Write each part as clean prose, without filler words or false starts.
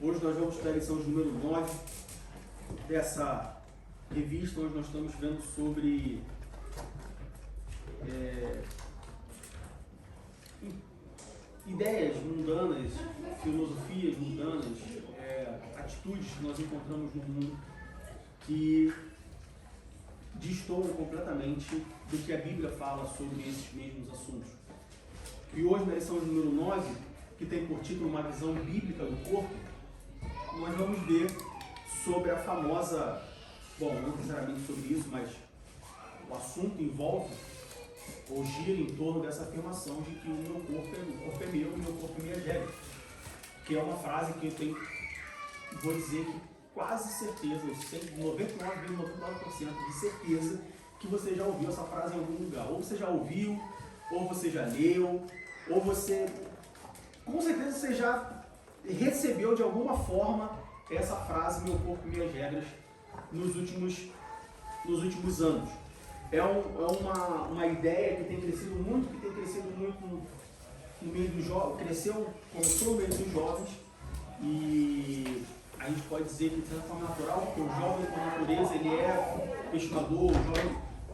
Hoje nós vamos estudar a lição de número 9 dessa revista, onde nós estamos vendo sobre ideias mundanas, filosofias mundanas, atitudes que nós encontramos no mundo que destoam completamente do que a Bíblia fala sobre esses mesmos assuntos. E hoje, na lição de número 9, que tem por título Uma Visão Bíblica do Corpo, nós vamos ver sobre a famosa, não necessariamente sobre isso, mas o assunto envolve ou gira em torno dessa afirmação de que o meu corpo é meu, o meu corpo é minha gêmea. Que é uma frase que eu tenho, vou dizer que quase certeza, 99,99% de certeza que você já ouviu essa frase em algum lugar. Ou você já ouviu, ou você já leu, ou você, com certeza você já recebeu de alguma forma essa frase, meu corpo, minhas regras, nos últimos anos. É uma ideia que tem crescido muito no meio dos jovens, começou no meio dos jovens, e a gente pode dizer que de certa forma natural, porque o jovem por natureza ele é questionador,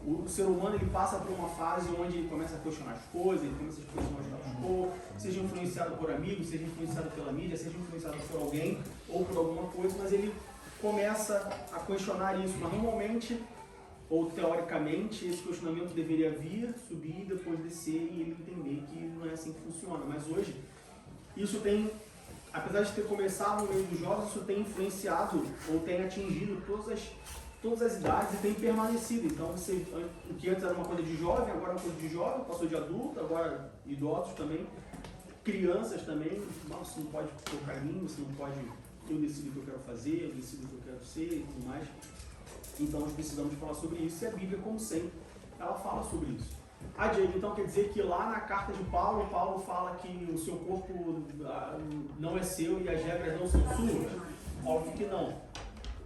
o ser humano ele passa por uma fase onde ele começa a questionar as coisas, ele começa a questionar o status quo, seja influenciado por amigos, seja influenciado pela mídia, seja influenciado por alguém ou por alguma coisa, mas ele começa a questionar isso. Mas normalmente, ou teoricamente, esse questionamento deveria vir, subir, depois descer e ele entender que não é assim que funciona. Mas hoje, isso tem, apesar de ter começado no meio dos jovens, isso tem influenciado ou tem atingido todas as idades e tem permanecido. Então, o que antes era uma coisa de jovem, agora é uma coisa de jovem, passou de adulto, agora idosos também, crianças também. Você não pode tocar em mim, você não pode, eu decido o que eu quero fazer, eu decido o que eu quero ser e tudo mais. Então, nós precisamos falar sobre isso e a Bíblia, como sempre, ela fala sobre isso. Diego, então quer dizer que lá na carta de Paulo fala que o seu corpo não é seu e as regras não são suas? Óbvio que não.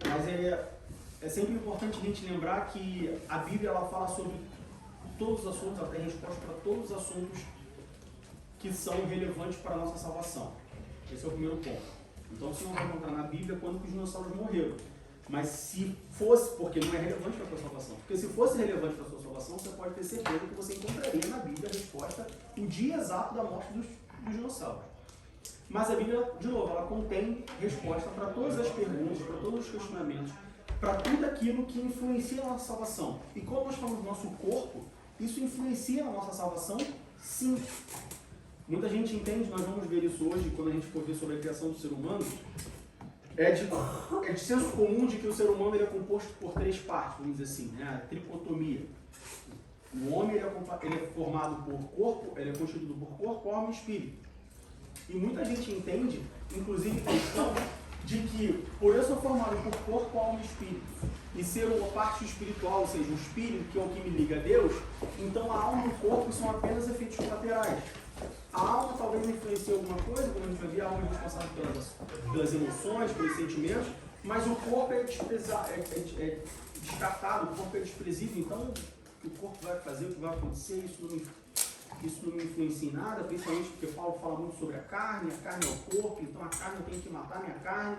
Mas é sempre importante a gente lembrar que a Bíblia ela fala sobre todos os assuntos, ela tem resposta para todos os assuntos que são relevantes para a nossa salvação. Esse é o primeiro ponto. Então você não vai encontrar na Bíblia quando os dinossauros morreram. Mas se fosse, porque não é relevante para a sua salvação. Porque se fosse relevante para a sua salvação, você pode ter certeza que você encontraria na Bíblia a resposta o dia exato da morte dos dinossauros. Mas a Bíblia, de novo, ela contém resposta para todas as perguntas, para todos os questionamentos, para tudo aquilo que influencia a nossa salvação. E quando nós falamos do nosso corpo, isso influencia na nossa salvação? Sim. Muita gente entende, nós vamos ver isso hoje, quando a gente for ver sobre a criação do ser humano, é de senso comum de que o ser humano ele é composto por três partes, vamos dizer assim, né? A tricotomia. O homem ele é formado por corpo, ele é constituído por corpo, alma e espírito. E muita gente entende, inclusive cristão, de que por eu ser formado por corpo, alma e espírito, e ser uma parte espiritual, ou seja, o espírito, que é o que me liga a Deus, então a alma e o corpo são apenas efeitos colaterais. A alma talvez influencie alguma coisa, como a gente vai ver, a alma é responsável pelas emoções, pelos sentimentos, mas o corpo é descartado, o corpo é desprezível, então o que o corpo vai fazer, o que vai acontecer, isso não me influencia em nada, principalmente porque Paulo fala muito sobre a carne é o corpo, então a carne eu tenho que matar a minha carne,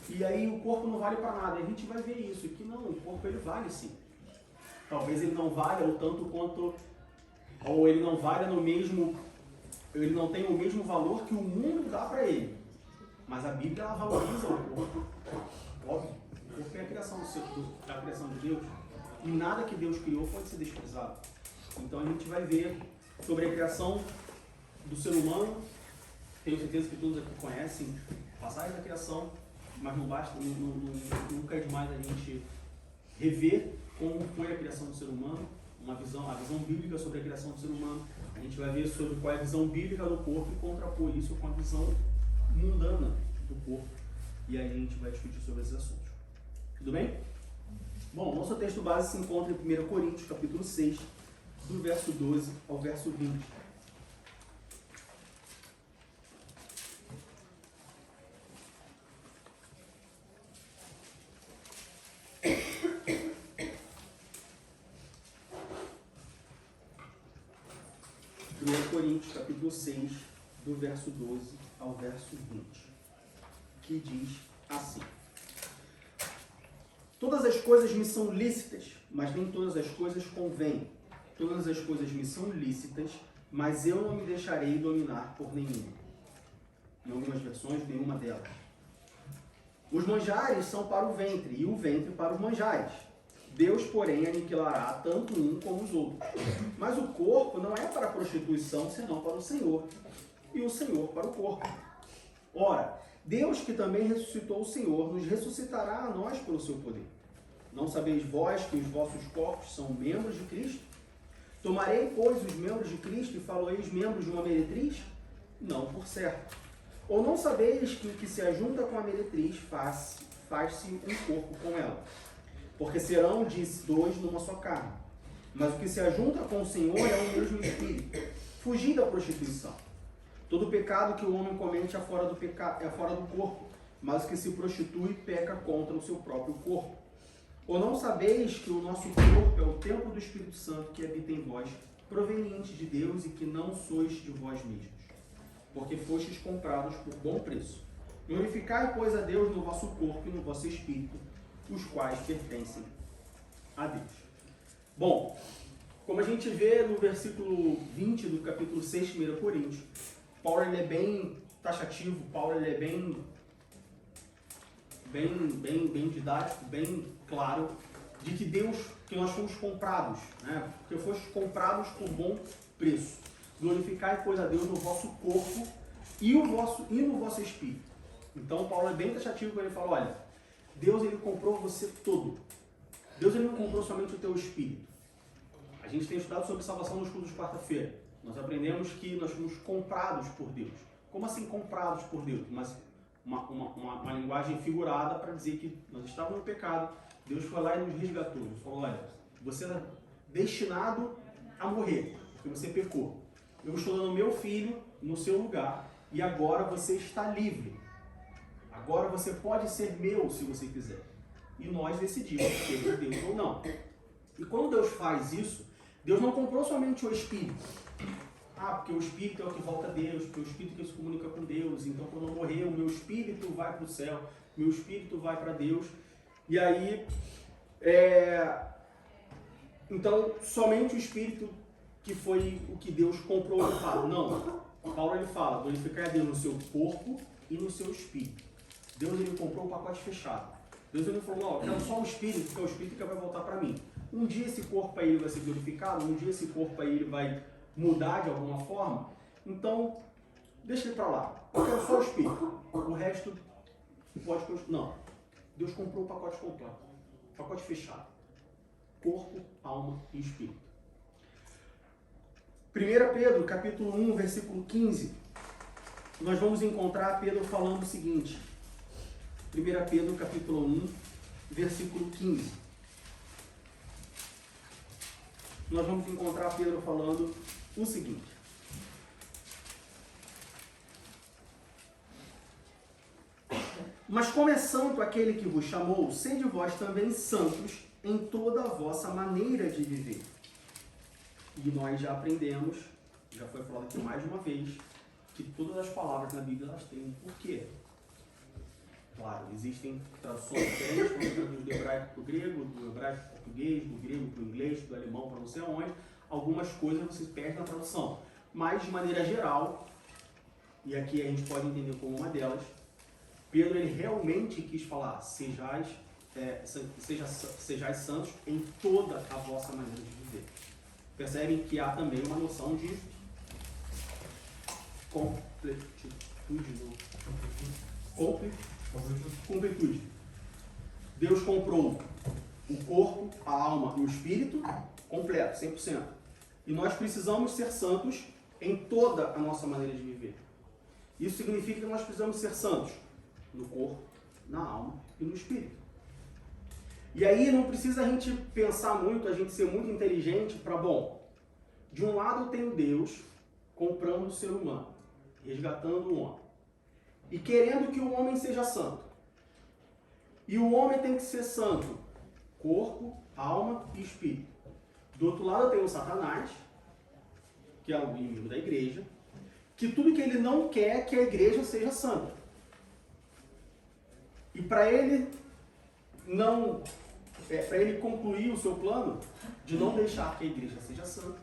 e aí o corpo não vale para nada, e a gente vai ver isso, que não, o corpo ele vale sim. Talvez ele não valha o tanto quanto, ou ele não valha no mesmo, ele não tem o mesmo valor que o mundo dá para ele. Mas a Bíblia ela valoriza o corpo. Óbvio, o corpo é a criação da criação de Deus. E nada que Deus criou pode ser desprezado. Então a gente vai ver sobre a criação do ser humano. Tenho certeza que todos aqui conhecem passagem da criação, mas não basta, nunca é demais a gente rever como foi a criação do ser humano, a visão bíblica sobre a criação do ser humano. A gente vai ver sobre qual é a visão bíblica do corpo e contrapor isso com a visão mundana do corpo. E aí a gente vai discutir sobre esses assuntos. Tudo bem? Bom, nosso texto base se encontra em 1 Coríntios, capítulo 6, do verso 12 ao verso 20. Coríntios, capítulo 6, do verso 12 ao verso 20. que diz assim: todas as coisas me são lícitas, mas nem todas as coisas convêm. Todas as coisas me são lícitas, mas eu não me deixarei dominar por nenhuma. Em algumas versões, nenhuma delas. Os manjares são para o ventre, e o ventre para os manjares. Deus, porém, aniquilará tanto um como os outros. Mas o corpo não é para a prostituição, senão para o Senhor, e o Senhor para o corpo. Ora, Deus, que também ressuscitou o Senhor, nos ressuscitará a nós pelo seu poder. Não sabeis vós que os vossos corpos são membros de Cristo? Tomarei, pois, os membros de Cristo e faloeis membros de uma meretriz? Não, por certo. Ou não sabeis que o que se ajunta com a meretriz faz-se um corpo com ela? Porque serão de dois numa só carne. Mas o que se ajunta com o Senhor é o mesmo Espírito. Fugi da prostituição. Todo pecado que o homem comete é fora do corpo, mas o que se prostitui peca contra o seu próprio corpo. Ou não sabeis que o nosso corpo é o templo do Espírito Santo que habita em vós, proveniente de Deus, e que não sois de vós mesmos, porque fostes comprados por bom preço. Glorificai, pois, a Deus no vosso corpo e no vosso espírito, os quais pertencem a Deus. Bom, como a gente vê no versículo 20 do capítulo 6 de 1 Coríntios, Paulo ele é bem taxativo, Paulo ele é bem didático, bem claro, de que que nós fomos comprados, né? Porque fomos comprados por bom preço. Glorificai, pois, a Deus no vosso corpo e no vosso espírito. Então, Paulo é bem taxativo quando ele fala, olha, Deus ele comprou você todo. Deus ele não comprou somente o teu espírito. A gente tem estudado sobre salvação no estudo de quarta-feira. Nós aprendemos que nós fomos comprados por Deus. Como assim comprados por Deus? Mas uma linguagem figurada para dizer que nós estávamos no pecado, Deus foi lá e nos resgatou. Ele falou, olha, você é destinado a morrer, porque você pecou. Eu estou dando meu filho no seu lugar e agora você está livre. Agora você pode ser meu se você quiser. E nós decidimos ser de Deus ou não. E quando Deus faz isso, Deus não comprou somente o Espírito. Ah, porque o Espírito é o que volta a Deus, porque o Espírito que se comunica com Deus. Então, quando eu morrer, o meu Espírito vai para o céu, meu Espírito vai para Deus. E aí, então, somente o Espírito que foi o que Deus comprou, ele fala. Não, Paulo ele fala, glorificar a Deus no seu corpo e no seu Espírito. Deus ele comprou o pacote fechado. Deus ele falou, não, eu quero só o Espírito, porque é o Espírito que vai voltar para mim. Um dia esse corpo aí vai ser glorificado, um dia esse corpo aí ele vai mudar de alguma forma, então deixa ele para lá. Eu quero só o Espírito, o resto pode continuar. Não, Deus comprou o pacote completo, pacote fechado, corpo, alma e Espírito. 1 Pedro, capítulo 1, versículo 15, nós vamos encontrar Pedro falando o seguinte. 1 Pedro, capítulo 1, versículo 15. Nós vamos encontrar Pedro falando o seguinte. Mas como é santo aquele que vos chamou, sede vós também santos em toda a vossa maneira de viver. E nós já aprendemos, já foi falado aqui mais de uma vez, que todas as palavras na Bíblia elas têm um porquê. Claro, existem traduções diferentes, quando traduz do hebraico para o grego, do hebraico para o português, do grego para o inglês, do alemão para não sei aonde. Algumas coisas você perde na tradução. Mas, de maneira geral, e aqui a gente pode entender como uma delas, Pedro ele realmente quis falar, sejais santos em toda a vossa maneira de viver. Percebem que há também uma noção de completude. Deus comprou o corpo, a alma e o espírito completo, 100%. E nós precisamos ser santos em toda a nossa maneira de viver. Isso significa que nós precisamos ser santos no corpo, na alma e no espírito. E aí não precisa a gente pensar muito, a gente ser muito inteligente para, bom, de um lado eu tenho Deus comprando o ser humano, resgatando o homem, e querendo que o homem seja santo. E o homem tem que ser santo, corpo, alma e espírito. Do outro lado eu tenho o Satanás, que é o inimigo da igreja, que tudo que ele não quer é que a igreja seja santa. E para ele não, para ele concluir o seu plano de não deixar que a igreja seja santa,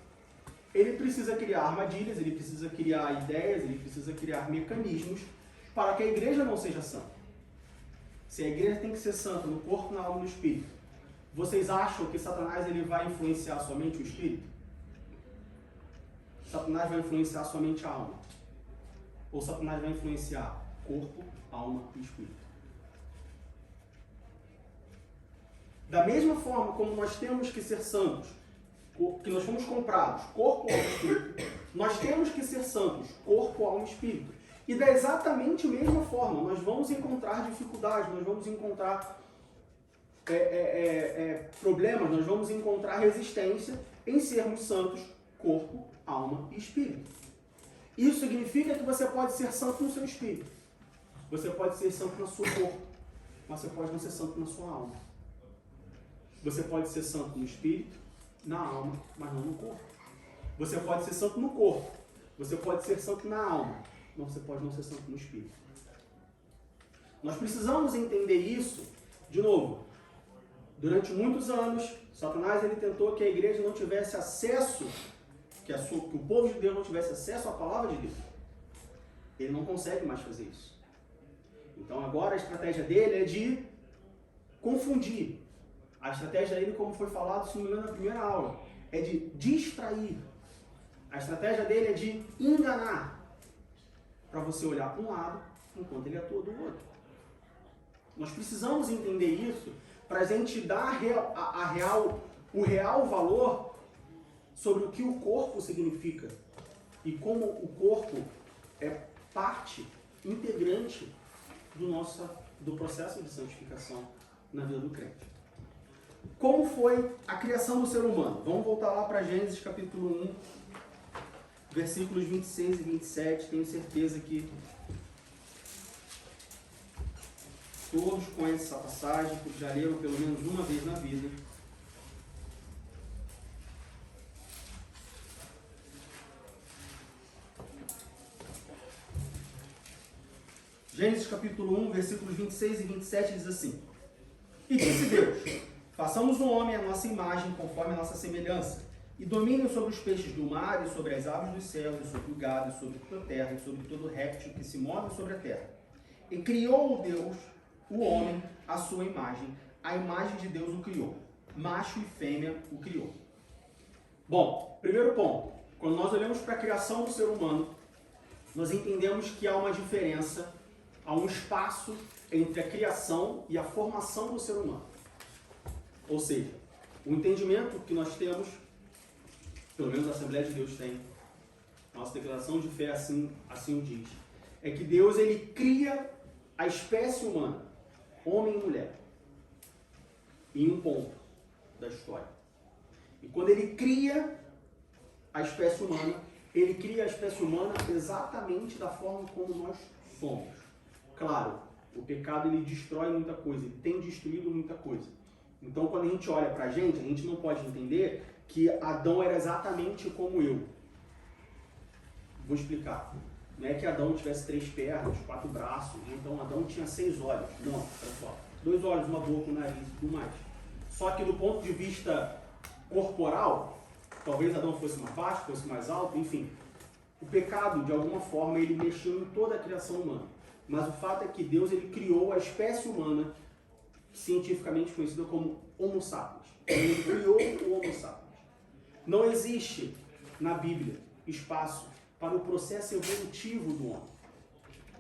ele precisa criar armadilhas, ele precisa criar ideias, ele precisa criar mecanismos para que a igreja não seja santa. Se a igreja tem que ser santa no corpo, na alma e no espírito, vocês acham que Satanás ele vai influenciar somente o espírito? Satanás vai influenciar somente a alma? Ou Satanás vai influenciar corpo, alma e espírito? Da mesma forma como nós temos que ser santos, que nós fomos comprados, corpo, alma e espírito, nós temos que ser santos, corpo, alma e espírito. E da exatamente mesma forma, nós vamos encontrar dificuldades, nós vamos encontrar problemas, nós vamos encontrar resistência em sermos santos, corpo, alma e espírito. Isso significa que você pode ser santo no seu espírito, você pode ser santo no seu corpo, mas você pode não ser santo na sua alma. Você pode ser santo no espírito, na alma, mas não no corpo. Você pode ser santo no corpo, você pode ser santo na alma, mas você pode não ser santo no espírito. Nós precisamos entender isso, de novo. Durante muitos anos, Satanás ele tentou que a igreja não tivesse acesso, que o povo de Deus não tivesse acesso à palavra de Deus. Ele não consegue mais fazer isso. Então agora a estratégia dele é de confundir. A estratégia dele, como foi falado, se não me engano, na primeira aula, é de distrair. A estratégia dele é de enganar. Para você olhar para um lado, enquanto ele atua do outro. Nós precisamos entender isso para a gente dar o real valor sobre o que o corpo significa e como o corpo é parte integrante do processo de santificação na vida do crente. Como foi a criação do ser humano? Vamos voltar lá para Gênesis capítulo 1, versículos 26 e 27. Tenho certeza que todos conhecem essa passagem, porque já leram pelo menos uma vez na vida. Gênesis capítulo 1, versículos 26 e 27 diz assim: E disse Deus: Façamos um homem à nossa imagem, conforme a nossa semelhança, e dominem sobre os peixes do mar, e sobre as aves dos céus, e sobre o gado, e sobre toda a terra, e sobre todo réptil que se move sobre a terra. E criou Deus o homem à sua imagem, a imagem de Deus o criou, macho e fêmea o criou. Bom, primeiro ponto, quando nós olhamos para a criação do ser humano, nós entendemos que há uma diferença, há um espaço entre a criação e a formação do ser humano. Ou seja, o entendimento que nós temos, pelo menos a Assembleia de Deus tem, nossa declaração de fé assim o diz, é que Deus ele cria a espécie humana, homem e mulher, em um ponto da história. E quando ele cria a espécie humana, ele cria a espécie humana exatamente da forma como nós somos. Claro, o pecado ele destrói muita coisa, ele tem destruído muita coisa. Então quando a gente olha pra gente, a gente não pode entender que Adão era exatamente como eu. Vou explicar. Não é que Adão tivesse 3 pernas, 4 braços, então Adão tinha 6 olhos. Não, olha só. 2 olhos, uma boca, um nariz e tudo mais. Só que do ponto de vista corporal, talvez Adão fosse mais baixo, fosse mais alto, enfim. O pecado, de alguma forma, ele mexeu em toda a criação humana. Mas o fato é que Deus ele criou a espécie humana, cientificamente conhecida como Homo sapiens. Ele criou o Homo sapiens. Não existe na Bíblia espaço para o processo evolutivo do homem.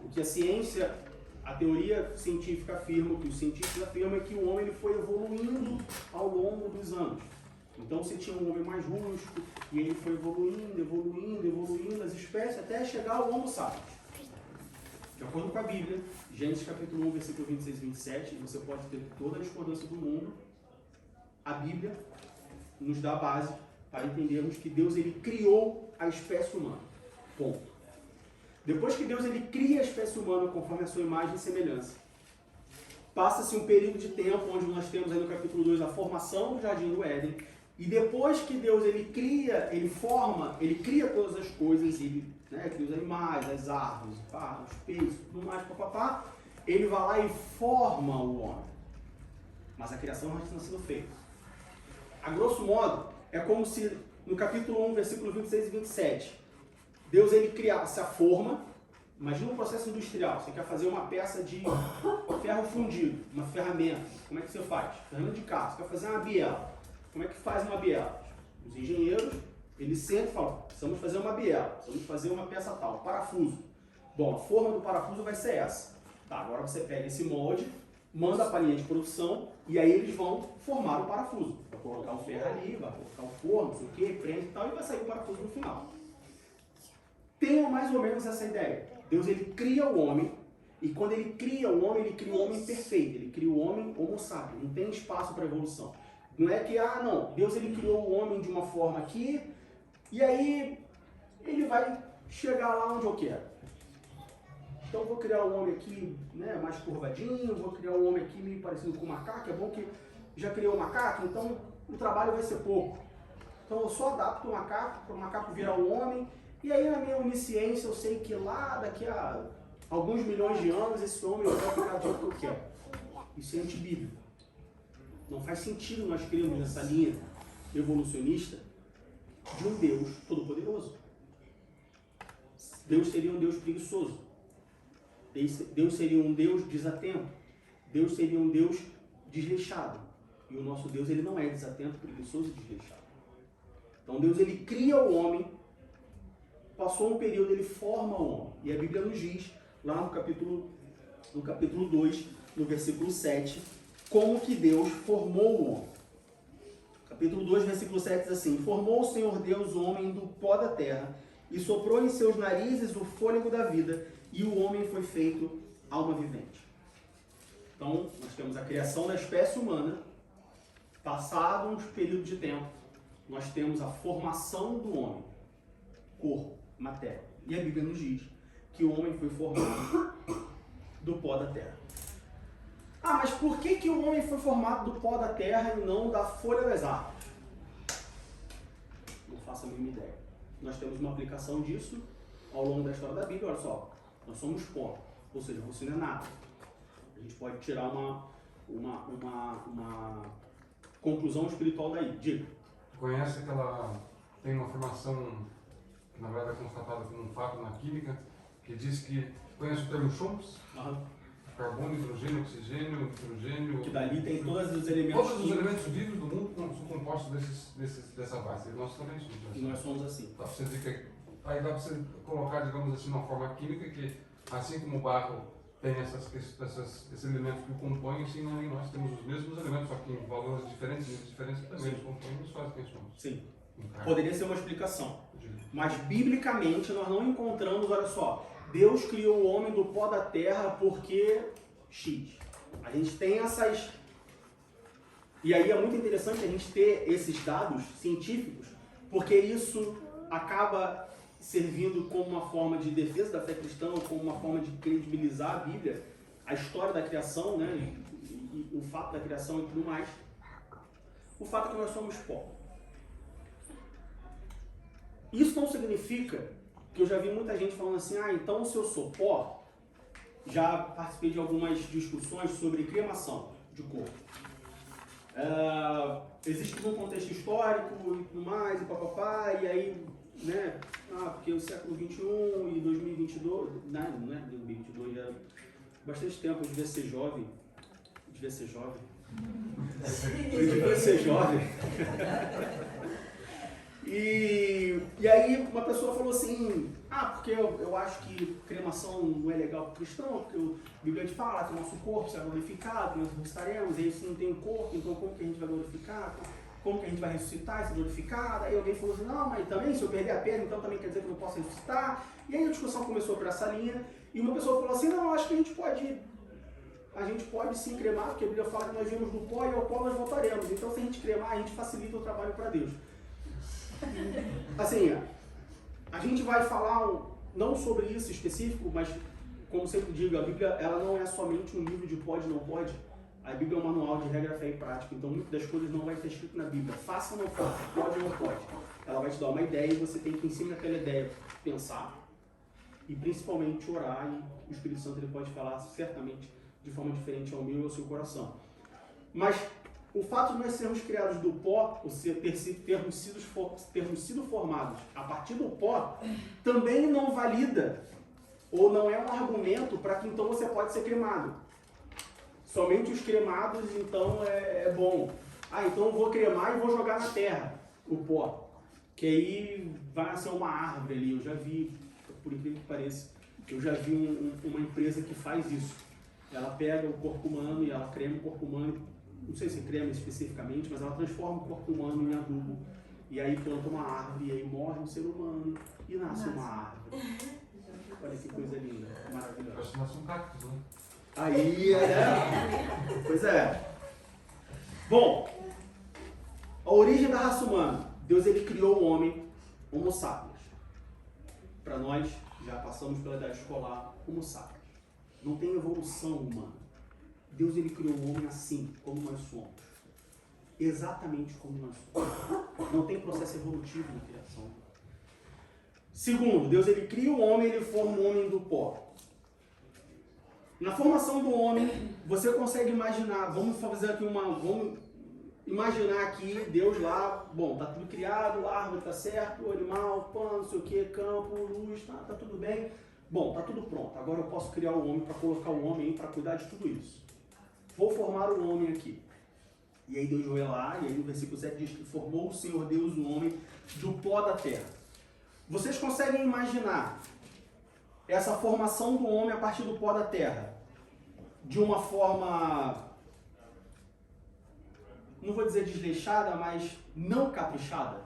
O que a ciência, a teoria científica afirma, o que os cientistas afirmam é que o homem ele foi evoluindo ao longo dos anos. Então você tinha um homem mais rústico, e ele foi evoluindo as espécies até chegar ao Homo sapiens. De acordo com a Bíblia, Gênesis capítulo 1, versículo 26 e 27, você pode ter toda a discordância do mundo, a Bíblia nos dá a base para entendermos que Deus ele criou a espécie humana. Ponto. Depois que Deus ele cria a espécie humana conforme a sua imagem e semelhança, passa-se um período de tempo onde nós temos aí no capítulo 2 a formação do Jardim do Éden, e depois que Deus ele cria, ele forma, ele cria todas as coisas, ele cria os animais, as árvores, os peixes, tudo mais, papapá, ele vai lá e forma o homem. Mas a criação não tinha sido feita. A grosso modo, é como se no capítulo 1, versículo 26 e 27, Deus ele criasse a forma. Imagina um processo industrial. Você quer fazer uma peça de ferro fundido, uma ferramenta. Como é que você faz? Ferramenta de carro. Você quer fazer uma biela. Como é que faz uma biela? Os engenheiros, eles sempre falam, precisamos fazer uma biela, precisamos fazer uma peça tal, parafuso. Bom, a forma do parafuso vai ser essa. Tá, agora você pega esse molde, manda para a linha de produção e aí eles vão formar o parafuso. Vai colocar o ferro ali, vai colocar o forno, não sei o que, prende e tal, e vai sair o parafuso no final. Tenham mais ou menos essa ideia. Deus ele cria o homem, e quando ele cria o homem perfeito, ele cria o homem homo sapiens, não tem espaço para evolução. Não é que, não, Deus ele criou o homem de uma forma aqui, e aí ele vai chegar lá onde eu quero. Então eu vou criar um homem aqui, né, mais curvadinho, vou criar um homem aqui meio parecido com o macaco, é bom que já criou o macaco, então o trabalho vai ser pouco. Então eu só adapto o macaco para o macaco virar um homem, e aí na minha onisciência eu sei que lá daqui a alguns milhões de anos esse homem vai ficar do jeito que eu quero. Isso é antibíblico. Não faz sentido nós crermos nessa linha evolucionista de um Deus todo-poderoso. Deus seria um Deus preguiçoso. Deus seria um Deus desatento. Deus seria um Deus desleixado. E o nosso Deus ele não é desatento, preguiçoso e desleixado. Então Deus ele cria o homem, passou um período, ele forma o homem. E a Bíblia nos diz, lá no capítulo 2, no versículo 7, como que Deus formou o homem. Capítulo 2, versículo 7 diz assim: formou o Senhor Deus o homem do pó da terra, e soprou em seus narizes o fôlego da vida, e o homem foi feito alma vivente. Então, nós temos a criação da espécie humana, passado um período de tempo, nós temos a formação do homem, corpo, matéria. E a Bíblia nos diz que o homem foi formado do pó da terra. Mas por que o homem foi formado do pó da terra e não da folha das árvores? Não faço a mínima ideia. Nós temos uma aplicação disso ao longo da história da Bíblia. Olha só, nós somos pó, ou seja, você não é nada. A gente pode tirar uma conclusão espiritual daí. Diga. Conhece tem uma formação que na verdade é constatada como um fato na química, que diz que, conhece o termo Chomps? Carbono, hidrogênio, oxigênio, nitrogênio... Que dali tem todos os elementos... Todos os elementos vivos do mundo são compostos dessa base. E nós também somos assim. E nós somos assim. Dá para você dizer aí dá para você colocar, digamos assim, uma forma química que, assim como o barro tem esses elementos que o compõem, assim nós temos os mesmos elementos, só que em valores diferentes, que também nos compõem e nos fazem quem somos. Sim. Poderia ser uma explicação. Mas, biblicamente, nós não encontramos, olha só, Deus criou o homem do pó da terra porque X. A gente tem essas... E aí é muito interessante a gente ter esses dados científicos, porque isso acaba servindo como uma forma de defesa da fé cristã, ou como uma forma de credibilizar a Bíblia, a história da criação, né, e o fato da criação e tudo mais. O fato é que nós somos pó. Isso não significa que eu já vi muita gente falando assim, então se eu sou pó, já participei de algumas discussões sobre cremação de corpo. Existe um contexto histórico e tudo mais, e papapá, e aí, né, porque o século XXI e 2022, não é 2022, já bastante tempo, eu devia ser jovem. E aí uma pessoa falou assim, porque eu acho que cremação não é legal para o cristão, porque a Bíblia fala que o nosso corpo será glorificado, que nós ressuscitaremos, e aí se não tem um corpo, então como que a gente vai glorificar? Como que a gente vai ressuscitar e ser glorificado? Aí alguém falou assim, não, mas também se eu perder a perna, então também quer dizer que eu não posso ressuscitar? E aí a discussão começou por essa linha, e uma pessoa falou assim, não, acho que a gente pode sim cremar, porque a Bíblia fala que nós viemos do pó e ao pó nós voltaremos, então se a gente cremar, a gente facilita o trabalho para Deus. Assim, a gente vai falar não sobre isso específico, mas como sempre digo, a Bíblia ela não é somente um livro de pode e não pode. A Bíblia é um manual de regra, fé e prática, então muitas das coisas não vai estar escrito na Bíblia. Faça ou não faça, pode ou não pode. Ela vai te dar uma ideia e você tem que, em cima daquela ideia, pensar e principalmente orar, e o Espírito Santo ele pode falar certamente de forma diferente ao meu e ao seu coração. Mas o fato de nós sermos criados do pó, ou seja, termos sido formados a partir do pó, também não valida, ou não é um argumento para que então você pode ser cremado. Somente os cremados, então, é bom. Ah, então eu vou cremar e vou jogar na terra o pó. Que aí vai nascer uma árvore ali. Eu já vi, por incrível que pareça, eu já vi uma empresa que faz isso. Ela pega o corpo humano e ela crema o corpo humano, não sei se crema especificamente, mas ela transforma o corpo humano em adubo. E aí planta uma árvore, e aí morre um ser humano e nasce uma árvore. Olha que coisa linda, maravilhosa. Acho que nasce um cactus, né? Aí, Pois é. Bom, a origem da raça humana. Deus, ele criou o homem Homo sapiens. Para nós, já passamos pela idade escolar, Homo sapiens. Não tem evolução humana. Deus, ele criou o homem assim, como nós somos. Exatamente como nós somos. Não tem processo evolutivo na criação. Segundo, Deus, ele cria o homem, ele forma o homem do pó. Na formação do homem, você consegue imaginar, vamos imaginar aqui Deus lá, bom, tá tudo criado, a árvore tá certo, o animal, pão, não sei o que, campo, luz, tá tudo bem. Bom, tá tudo pronto. Agora eu posso criar o homem para colocar o homem aí para cuidar de tudo isso. Vou formar o homem aqui. E aí Deus vai lá, e aí no versículo 7 diz que formou o Senhor Deus o homem do pó da terra. Vocês conseguem imaginar essa formação do homem a partir do pó da terra de uma forma, não vou dizer desleixada, mas não caprichada?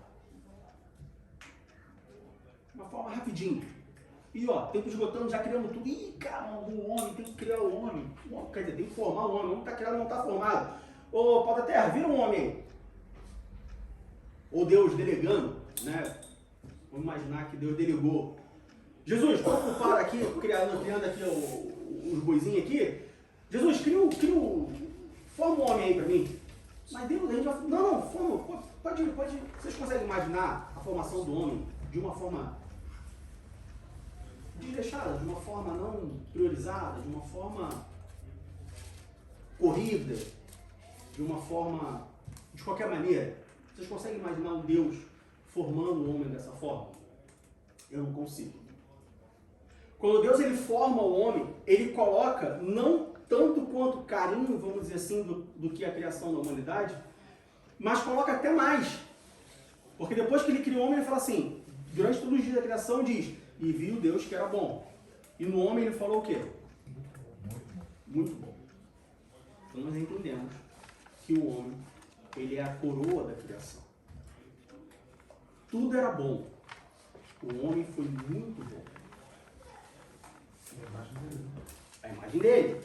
Uma forma rapidinho. E ó, tempo esgotando, já criamos tudo. Ih, caramba, o homem, tem que criar o homem. Quer dizer, tem que formar o homem. O homem está criado, não está formado. Ô, pó da terra, vira um homem aí. Ou Deus delegando, né? Vamos imaginar que Deus delegou. Jesus, estou ocupado aqui, criando aqui os boizinhos aqui. Jesus, forma um homem aí para mim. Mas Deus, a gente vai... Não, forma. Pode. Vocês conseguem imaginar a formação do homem de uma forma desleixada, de uma forma não priorizada, de uma forma corrida, de uma forma de qualquer maneira? Vocês conseguem imaginar um Deus formando o homem dessa forma? Eu não consigo. Quando Deus ele forma o homem, ele coloca não tanto quanto carinho, vamos dizer assim, do que a criação da humanidade, mas coloca até mais. Porque depois que ele criou o homem, ele fala assim, durante todos os dias da criação diz, e viu Deus que era bom. E no homem ele falou o quê? Muito bom. Então nós entendemos que o homem, ele é a coroa da criação. Tudo era bom. O homem foi muito bom. A imagem dele.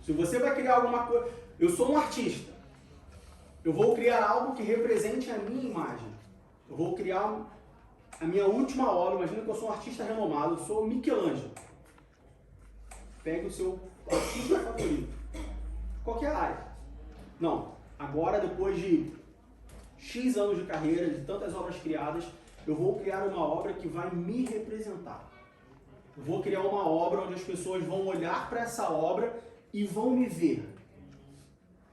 Se você vai criar alguma coisa... Eu sou um artista. Eu vou criar algo que represente a minha imagem. Eu vou criar a minha última obra. Imagina que eu sou um artista renomado. Eu sou Michelangelo. Pegue o seu artista favorito. Qualquer área. Não. Agora, depois de X anos de carreira, de tantas obras criadas, eu vou criar uma obra que vai me representar. Eu vou criar uma obra onde as pessoas vão olhar para essa obra e vão me ver.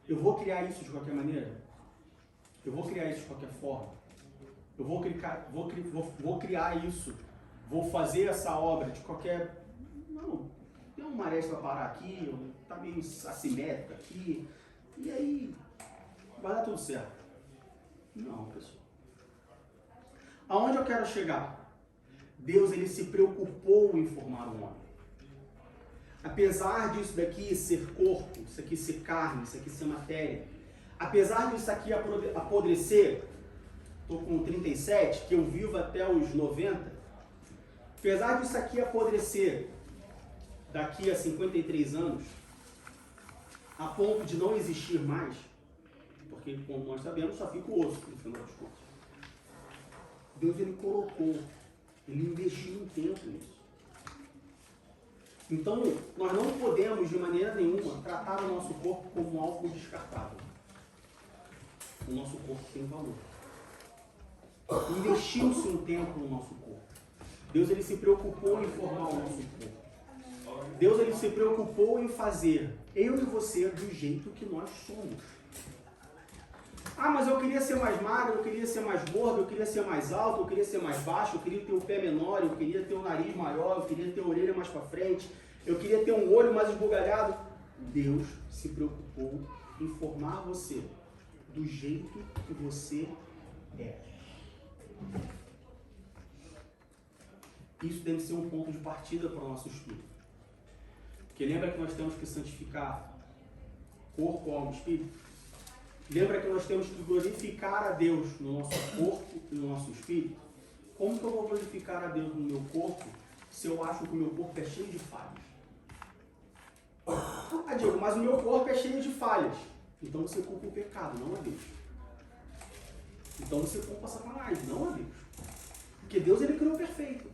Eu vou criar isso de qualquer maneira? Eu vou criar isso de qualquer forma? Eu vou criar isso? Vou fazer essa obra de qualquer... Não, tem uma maré para parar aqui, está meio assimétrico aqui, e aí vai dar tudo certo. Não, pessoal. Aonde eu quero chegar? Deus ele se preocupou em formar um homem. Apesar disso daqui ser corpo, isso aqui ser carne, isso aqui ser matéria, apesar disso aqui apodrecer, estou com 37, que eu vivo até os 90, apesar disso aqui apodrecer daqui a 53 anos, a ponto de não existir mais, porque como nós sabemos só fica o osso no final das contas. Deus ele colocou, ele investiu um tempo nisso. Então, nós não podemos, de maneira nenhuma, tratar o nosso corpo como algo descartável. O nosso corpo tem valor. Investiu-se um tempo no nosso corpo. Deus ele se preocupou em formar o nosso corpo. Deus ele se preocupou em fazer eu e você do jeito que nós somos. Ah, mas eu queria ser mais magro, eu queria ser mais gordo, eu queria ser mais alto, eu queria ser mais baixo, eu queria ter o pé menor, eu queria ter o nariz maior, eu queria ter a orelha mais para frente, eu queria ter um olho mais esbugalhado. Deus se preocupou em formar você do jeito que você é. Isso deve ser um ponto de partida para o nosso estudo. Porque lembra que nós temos que santificar corpo, alma e espírito? Lembra que nós temos que glorificar a Deus no nosso corpo e no nosso espírito? Como que eu vou glorificar a Deus no meu corpo se eu acho que o meu corpo é cheio de falhas? Ah, Diego, mas o meu corpo é cheio de falhas. Então você culpa o pecado, não a Deus. Então você culpa Satanás, não a Deus. Porque Deus, ele criou perfeito.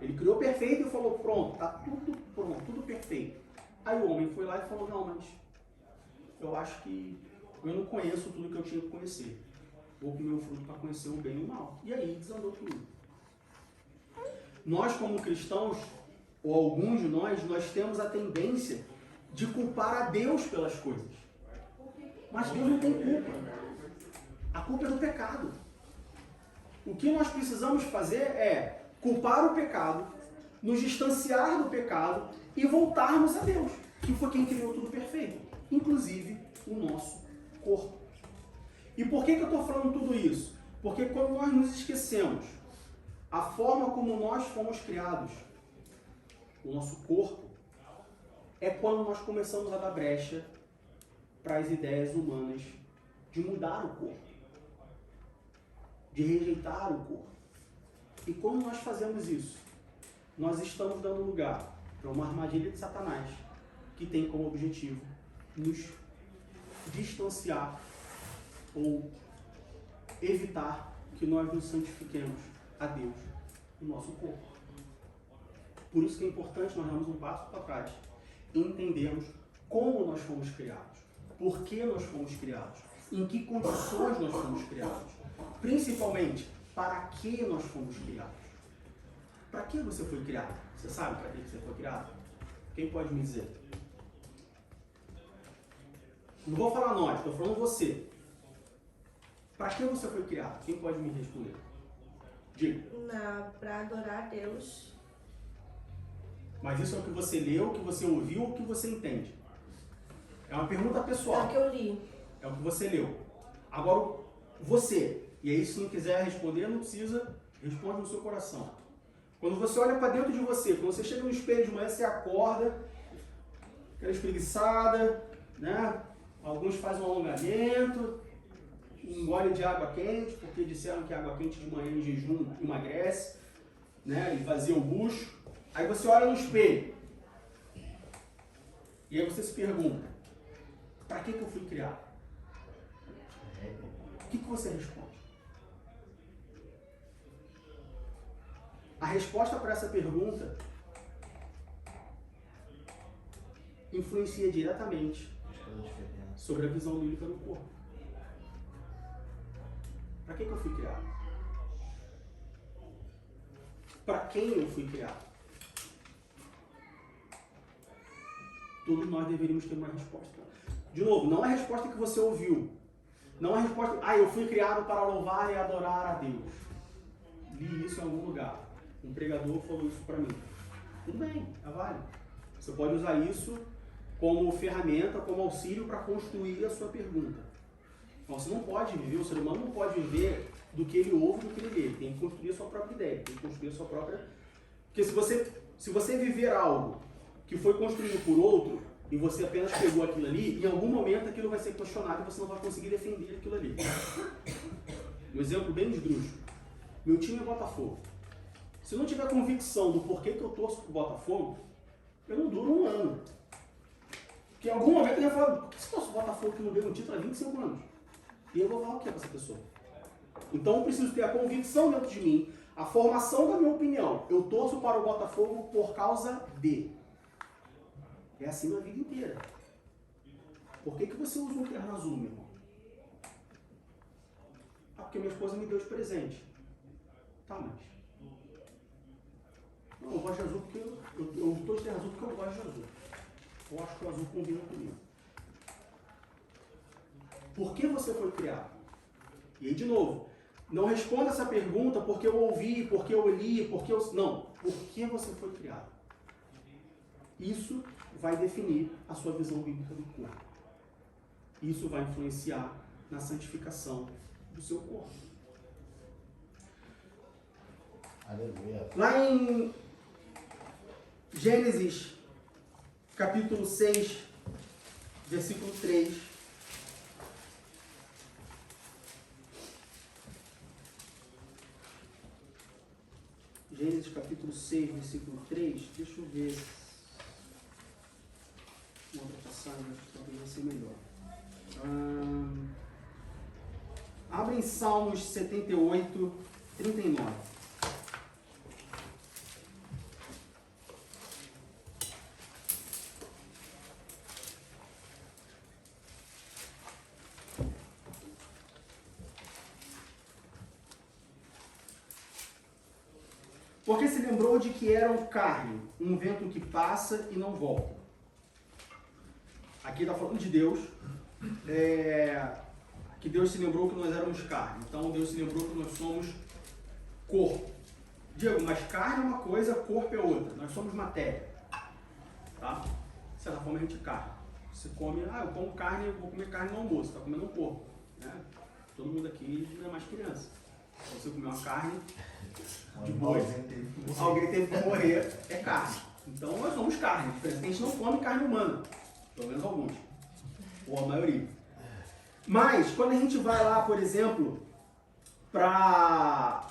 Ele criou perfeito e falou, pronto, tá tudo pronto, tudo perfeito. Aí o homem foi lá e falou, não, mas eu acho que eu não conheço tudo que eu tinha que conhecer. Vou comer o fruto para conhecer o bem e o mal. E aí desandou tudo. Nós, como cristãos, ou alguns de nós temos a tendência de culpar a Deus pelas coisas. Mas Deus não tem culpa. A culpa é do pecado. O que nós precisamos fazer é culpar o pecado, nos distanciar do pecado e voltarmos a Deus, que foi quem criou tudo perfeito, inclusive o nosso corpo. E por que eu estou falando tudo isso? Porque quando nós nos esquecemos a forma como nós fomos criados, o nosso corpo, é quando nós começamos a dar brecha para as ideias humanas de mudar o corpo, de rejeitar o corpo. E quando nós fazemos isso, nós estamos dando lugar para uma armadilha de Satanás, que tem como objetivo nos distanciar ou evitar que nós nos santifiquemos a Deus no nosso corpo. Por isso que é importante nós darmos um passo para trás e entendermos como nós fomos criados, por que nós fomos criados, em que condições nós fomos criados, principalmente para que nós fomos criados. Para que você foi criado? Você sabe para que você foi criado? Quem pode me dizer? Não vou falar nós, estou falando você. Para que você foi criado? Quem pode me responder? Diga. Para adorar a Deus. Mas isso é o que você leu, o que você ouviu ou o que você entende? É uma pergunta pessoal. É o que eu li. É o que você leu. Agora, você. E aí, se não quiser responder, não precisa. Responde no seu coração. Quando você olha para dentro de você, quando você chega no espelho de manhã, você acorda, aquela espreguiçada, né? Alguns fazem um alongamento, um gole de água quente, porque disseram que água quente de manhã em jejum emagrece, né? E vazia o bucho. Aí você olha no espelho. E aí você se pergunta, para que eu fui criado? O que você responde? A resposta para essa pergunta influencia diretamente sobre a visão bíblica do corpo. Para que eu fui criado? Para quem eu fui criado? Todos nós deveríamos ter uma resposta. De novo, não é a resposta que você ouviu. Não é a resposta, eu fui criado para louvar e adorar a Deus. Li isso em algum lugar. Um pregador falou isso para mim. Tudo bem, é válido. Você pode usar isso como ferramenta, como auxílio para construir a sua pergunta. Então, você não pode viver, o ser humano não pode viver do que ele ouve, do que ele lê. Ele tem que construir a sua própria ideia, tem que construir a sua própria... Porque se você viver algo que foi construído por outro, e você apenas pegou aquilo ali, em algum momento aquilo vai ser questionado e você não vai conseguir defender aquilo ali. Um exemplo bem esdrúxulo. Meu time é Botafogo. Se eu não tiver convicção do porquê que eu torço pro Botafogo, eu não duro um ano. Porque em algum momento eu ia falar, por que você torce pro Botafogo que não ganha um título há 25 anos? E eu vou falar o que é pra essa pessoa? Então eu preciso ter a convicção dentro de mim, a formação da minha opinião. Eu torço para o Botafogo por causa de... É assim na vida inteira. Por que você usa um terno azul, meu irmão? Porque minha esposa me deu de presente. Tá, mas... Não, eu gosto de azul porque... Eu estou de terno azul porque eu gosto de azul. Eu acho que o azul combina comigo. Por que você foi criado? E aí, de novo, não responda essa pergunta porque eu ouvi, porque eu li, porque eu... Não. Por que você foi criado? Isso vai definir a sua visão bíblica do corpo. Isso vai influenciar na santificação do seu corpo. Aleluia. Lá em Gênesis, capítulo 6, versículo 3. Gênesis, capítulo 6, versículo 3. Deixa eu ver. Uma outra passagem, acho que talvez vai ser melhor. Abre em Salmos 78, 39. Porque se lembrou de que eram carne, um vento que passa e não volta. Aqui está falando de Deus, que Deus se lembrou que nós éramos carne. Então Deus se lembrou que nós somos corpo. Diego, mas carne é uma coisa, corpo é outra. Nós somos matéria. Tá? De certa forma a gente é carne. Você come, eu como carne, eu vou comer carne no almoço, está comendo um corpo. Né? Todo mundo aqui não é mais criança. Se você comer uma carne de boi, alguém teve que morrer, é carne. Então nós somos carne. A diferença é que a gente não come carne humana. Pelo menos alguns. Ou a maioria. Mas, quando a gente vai lá, por exemplo, para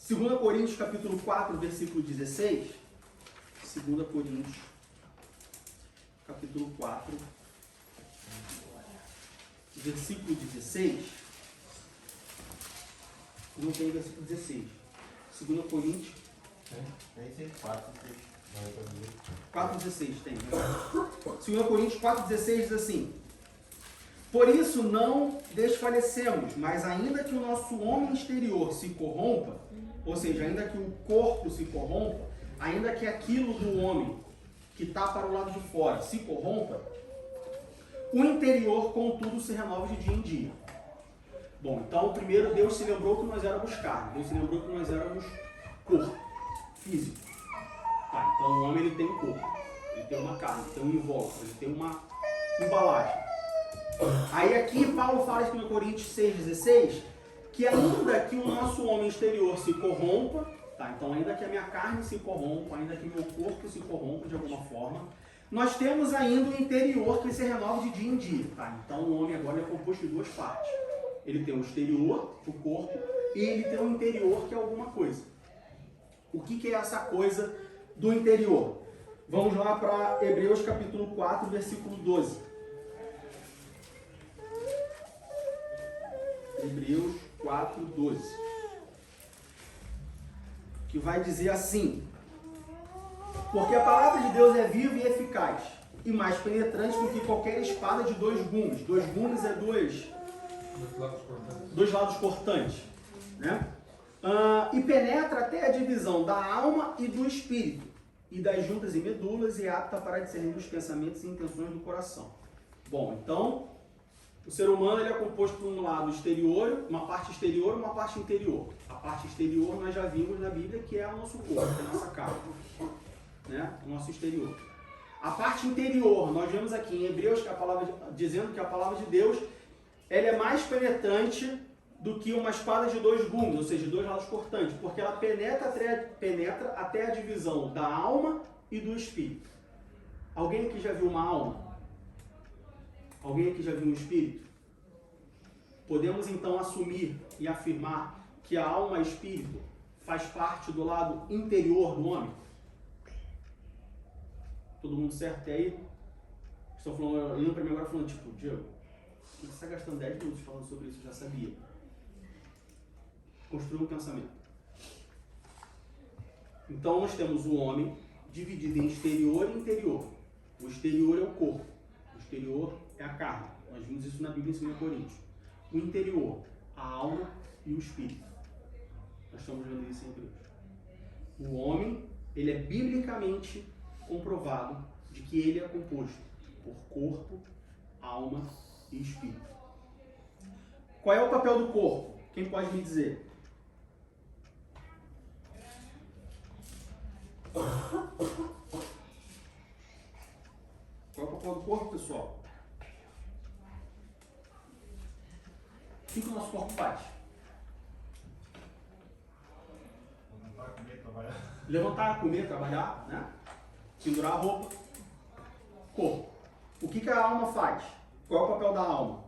2 Coríntios, capítulo 4, versículo 16. 2 Coríntios, capítulo 4, versículo 16. Não tem versículo 16. 2 Coríntios. Tem 4,16 tem. 2 Coríntios 4,16 diz assim: por isso não desfalecemos, mas ainda que o nosso homem exterior se corrompa, ou seja, ainda que o corpo se corrompa, ainda que aquilo do homem que está para o lado de fora se corrompa, o interior, contudo, se renova de dia em dia. Bom, então primeiro Deus se lembrou que nós éramos carne, Deus se lembrou que nós éramos corpo, físico. Tá, então o homem ele tem um corpo, ele tem uma carne, ele tem um invólucro, ele tem uma embalagem. Aí aqui Paulo fala em 1 Coríntios 6,16 que ainda que o nosso homem exterior se corrompa, tá, então ainda que a minha carne se corrompa, ainda que meu corpo se corrompa de alguma forma, nós temos ainda o interior que se renova de dia em dia. Tá? Então o homem agora é composto de duas partes. Ele tem o exterior, o corpo, e ele tem o interior que é alguma coisa. O que é essa coisa do interior? Vamos lá para Hebreus capítulo 4, versículo 12. Hebreus 4, 12. Que vai dizer assim: porque a palavra de Deus é viva e eficaz, e mais penetrante do que qualquer espada de dois gumes. Dois gumes é dois lados cortantes. Né? E penetra até a divisão da alma e do espírito, e das juntas e medulas, e apta para discernir os pensamentos e intenções do coração. Bom, então, o ser humano ele é composto por um lado exterior, uma parte exterior e uma parte interior. A parte exterior nós já vimos na Bíblia que é o nosso corpo, é a nossa carne, né? O nosso exterior. A parte interior, nós vemos aqui em Hebreus que dizendo que a palavra de Deus ela é mais penetrante do que uma espada de dois gumes, ou seja, dois lados cortantes, porque ela penetra até a divisão da alma e do espírito. Alguém aqui já viu uma alma? Alguém aqui já viu um espírito? Podemos então assumir e afirmar que a alma e o espírito faz parte do lado interior do homem? Todo mundo certo até aí? Estou falando, olhando para mim agora falando, tipo, Diego, você está gastando 10 minutos falando sobre isso, eu já sabia. Construir um pensamento. Então nós temos o homem dividido em exterior e interior. O exterior é o corpo, o exterior é a carne. Nós vimos isso na Bíblia em 2 Coríntios. O interior, a alma e o espírito. Nós estamos vendo isso em Hebreus. O homem, ele é biblicamente comprovado de que ele é composto por corpo, alma e espírito. Qual é o papel do corpo? Quem pode me dizer? Qual é o papel do corpo, pessoal? O que o nosso corpo faz? Levantar, comer, trabalhar. Levantar, comer, trabalhar, né? Pendurar a roupa. Corpo. O que a alma faz? Qual é o papel da alma?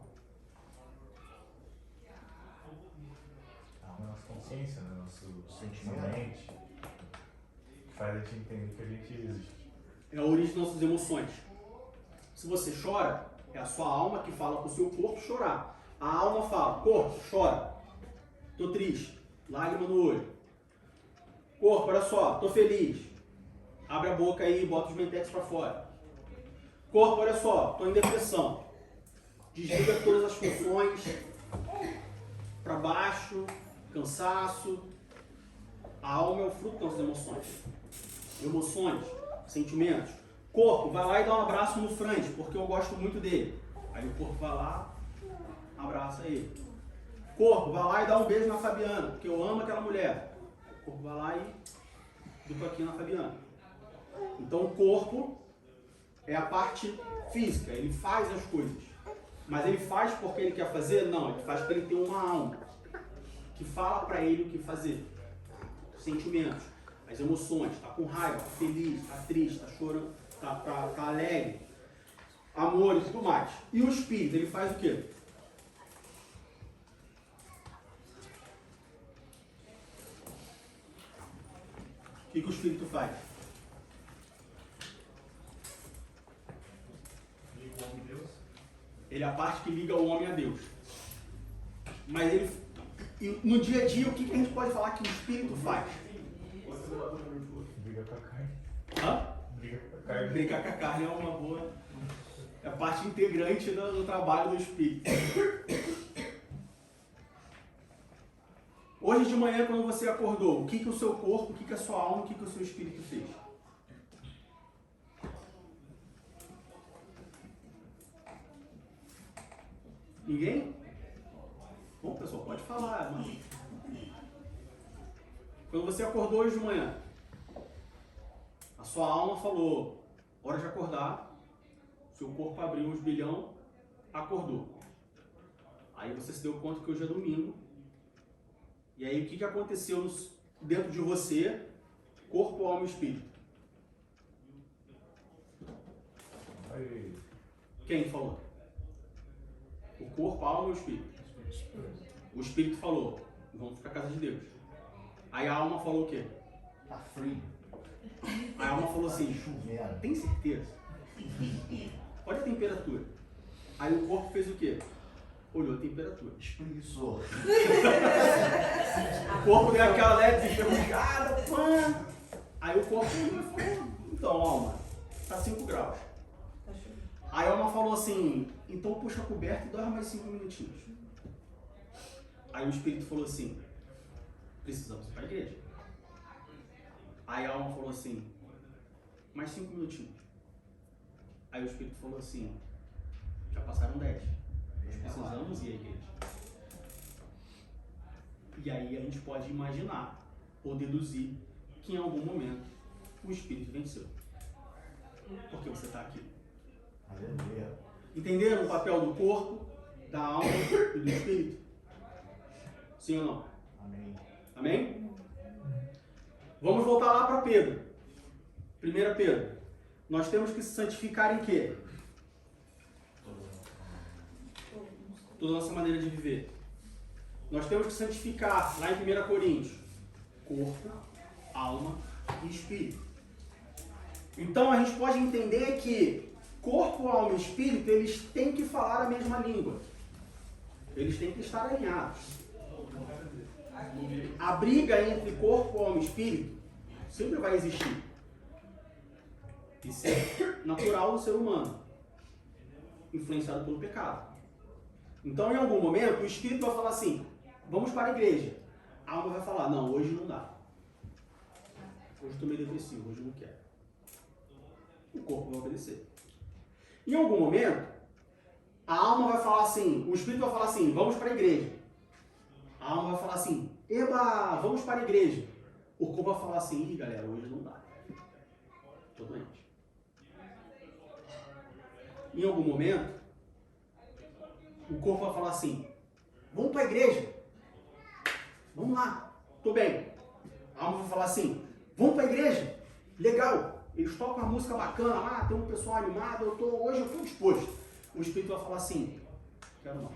A nossa consciência, né? Nosso Sentimento. mente, que faz a gente entender que a gente existe. É a origem das nossas emoções. Se você chora, é a sua alma que fala para o seu corpo chorar. A alma fala, corpo, chora. Tô triste. Lágrima no olho. Corpo, olha só, tô feliz. Abre a boca aí e bota os mentex para fora. Corpo, olha só, tô em depressão. Desliga todas as funções. Para baixo, cansaço. A alma é o fruto das nossas emoções. Emoções, sentimentos. Corpo, vai lá e dá um abraço no Franz, porque eu gosto muito dele. Aí o corpo vai lá, abraça ele. Corpo, vai lá e dá um beijo na Fabiana, porque eu amo aquela mulher. O corpo vai lá e dá aqui na Fabiana. Então o corpo é a parte física, ele faz as coisas. Mas ele faz porque ele quer fazer? Não, ele faz porque ele tem uma alma que fala para ele o que fazer. Sentimentos, as emoções, tá com raiva, tá feliz, tá triste, tá chorando, tá alegre, amor e tudo mais. E o espírito, ele faz o quê? O que o espírito faz? Liga o homem de Deus. Ele é a parte que liga o homem a Deus. Mas ele, no dia a dia, o que a gente pode falar que o espírito faz? Briga com a carne. Hã? Briga com a carne. Brincar com a carne é uma boa. É a parte integrante do trabalho do espírito. Hoje de manhã, quando você acordou, o que o seu corpo, o que a sua alma, o que o seu espírito fez? Ninguém? Bom, pessoal, pode falar, mano. Quando você acordou hoje de manhã, a sua alma falou, hora de acordar, seu corpo abriu os bilhão, acordou. Aí você se deu conta que hoje é domingo. E aí o que aconteceu dentro de você, corpo, alma e espírito? Aí, Quem falou? O corpo, a alma e o espírito. O espírito falou, vamos para a casa de Deus. Aí a alma falou o quê? Tá frio. A alma falou assim, Chovendo. tem certeza? Olha a temperatura. Aí o corpo fez o quê? Olhou a temperatura. Espreguiçou. O corpo deu aquela leve enferrujada, pã. Aí o corpo falou, então alma, tá 5 graus. Tá chovendo. Aí a alma falou assim, então puxa a coberta e dorme mais 5 minutinhos. Aí o espírito falou assim, precisamos ir para a igreja. Aí a alma falou assim, mais 5 minutinhos. Aí o espírito falou assim, já passaram 10. Nós precisamos ir à igreja. E aí a gente pode imaginar ou deduzir que em algum momento o espírito venceu. Porque você está aqui. Aleluia. Entenderam o papel do corpo, da alma e do espírito? Sim ou não? Amém. Amém? Vamos voltar lá para Pedro. 1 Pedro. Nós temos que se santificar em quê? Toda a nossa maneira de viver. Nós temos que santificar, lá em 1 Coríntios, corpo, alma e espírito. Então a gente pode entender que corpo, alma e espírito, eles têm que falar a mesma língua. Eles têm que estar alinhados. A briga entre corpo, alma e espírito sempre vai existir. Isso é natural do ser humano, influenciado pelo pecado. Então, em algum momento, o espírito vai falar assim, vamos para a igreja. A alma vai falar, não, hoje não dá. Hoje estou meio depressivo, hoje não quero. O corpo vai obedecer. Em algum momento, a alma vai falar assim, o espírito vai falar assim, vamos para a igreja. A alma vai falar assim, eba, vamos para a igreja. O corpo vai falar assim, ih, galera, hoje não dá. Tô doente. Em algum momento, o corpo vai falar assim, vamos para a igreja. Vamos lá, tô bem. A alma vai falar assim, vamos para a igreja. Legal, eles tocam uma música bacana lá, tem um pessoal animado, hoje eu tô disposto. O espírito vai falar assim, quero não. Não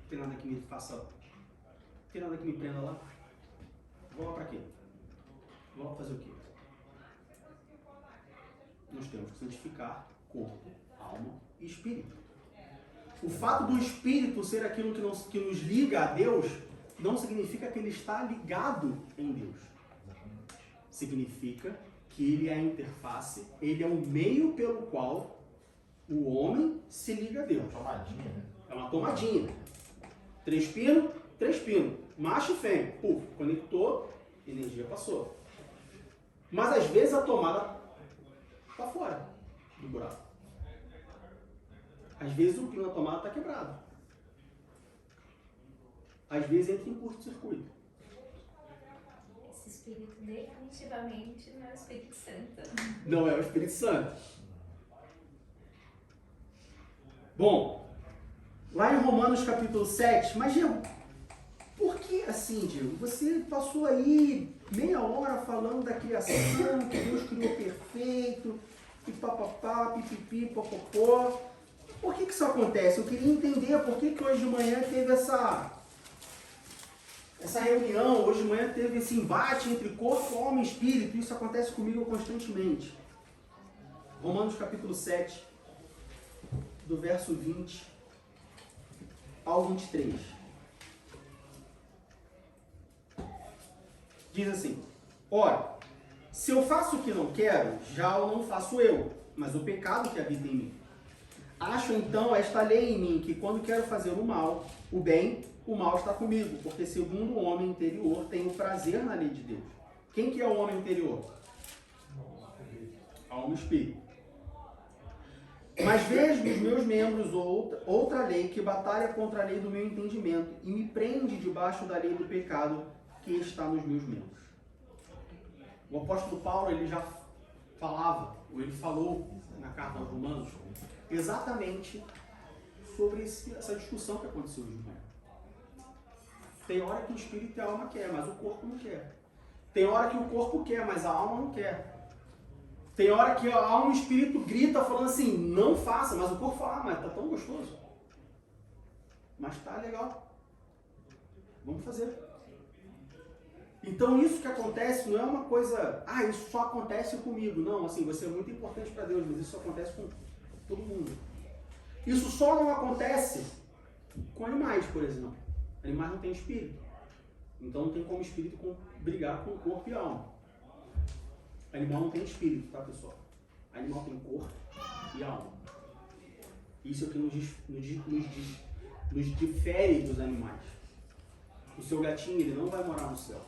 tem nada que me faça, não tem nada que me prenda lá. Vou lá pra quê? Vou lá fazer o quê? Nós temos que santificar corpo, alma e espírito. O fato do espírito ser aquilo que nos liga a Deus não significa que ele está ligado em Deus. Significa que ele é a interface, ele é o meio pelo qual o homem se liga a Deus. Uma tomadinha, né? É uma tomadinha. 3 pinos. Macho e fêmea. Puf, conectou, energia passou. Mas às vezes a tomada está fora do buraco. Às vezes o pino da tomada está quebrado. Às vezes entra em curto-circuito. Esse espírito definitivamente não é o Espírito Santo. Não é o Espírito Santo. Bom, lá em Romanos capítulo 7, mas Diego, por que assim, Diego? Você passou aí meia hora falando da criação, que Deus criou perfeito, e papapá, pipipi, popopó. Por que isso acontece? Eu queria entender por que hoje de manhã teve essa reunião, hoje de manhã teve esse embate entre corpo, alma e espírito. Isso acontece comigo constantemente. Romanos capítulo 7, do verso 20 ao 23. Diz assim, ora, se eu faço o que não quero, já o não faço eu, mas o pecado que habita em mim. Acho então esta lei em mim, que quando quero fazer o mal, o bem, o mal está comigo, porque segundo o homem interior tenho prazer na lei de Deus. Quem que é o homem interior? Alma e espírito. Mas vejo nos meus membros outra lei que batalha contra a lei do meu entendimento e me prende debaixo da lei do pecado que está nos meus membros. O apóstolo Paulo, ele já falava, ou ele falou na carta aos Romanos, exatamente sobre essa discussão que aconteceu hoje de manhã. Tem hora que o espírito e a alma quer, mas o corpo não quer. Tem hora que o corpo quer, mas a alma não quer. Tem hora que a alma e o espírito grita falando assim, não faça, mas o corpo fala, mas tá tão gostoso. Mas tá legal. Vamos fazer. Então isso que acontece não é uma coisa, isso só acontece comigo. Não, assim, você é muito importante para Deus, mas isso acontece com todo mundo. Isso só não acontece com animais, por exemplo. Animais não têm espírito. Então não tem como o espírito brigar com o corpo e a alma. Animal não tem espírito, tá, pessoal? Animal tem corpo e alma. Isso é o que nos difere dos animais. O seu gatinho, ele não vai morar no céu.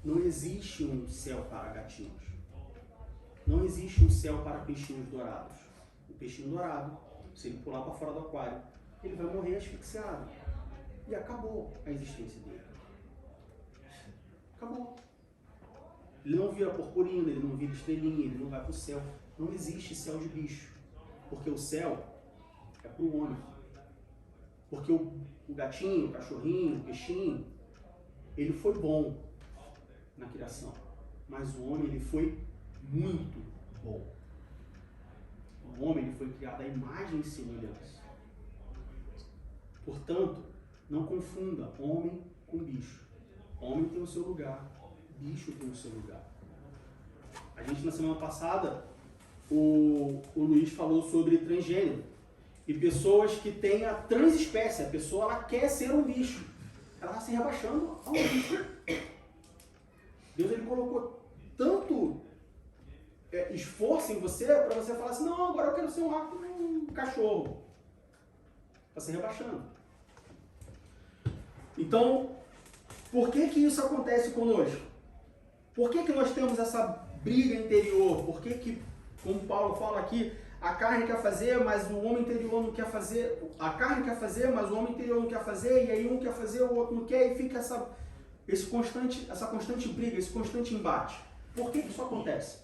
Não existe um céu para gatinhos. Não existe um céu para peixinhos dourados. O peixinho dourado, se ele pular para fora do aquário, ele vai morrer asfixiado. E acabou a existência dele. Acabou. Ele não vira purpurina, ele não vira estrelinha, ele não vai para o céu. Não existe céu de bicho. Porque o céu é para o homem. Porque o gatinho, o cachorrinho, o peixinho, ele foi bom na criação. Mas o homem, ele foi muito bom. O homem, ele foi criado à imagem e semelhança. Portanto, não confunda homem com bicho. Homem tem o seu lugar, bicho tem o seu lugar. A gente, na semana passada, o Luiz falou sobre transgênero. E pessoas que têm a transespécie. A pessoa, ela quer ser um bicho. Ela está se rebaixando a um bicho. Deus, ele colocou tanto esforço em você para você falar assim, não, agora eu quero ser um cachorro. Está se rebaixando. Então, por que isso acontece conosco? Por que nós temos essa briga interior? Por que que, como Paulo fala aqui, a carne quer fazer, mas o homem interior não quer fazer? A carne quer fazer, mas o homem interior não quer fazer, e aí um quer fazer, o outro não quer, e fica essa constante briga, esse constante embate. Por que que isso acontece?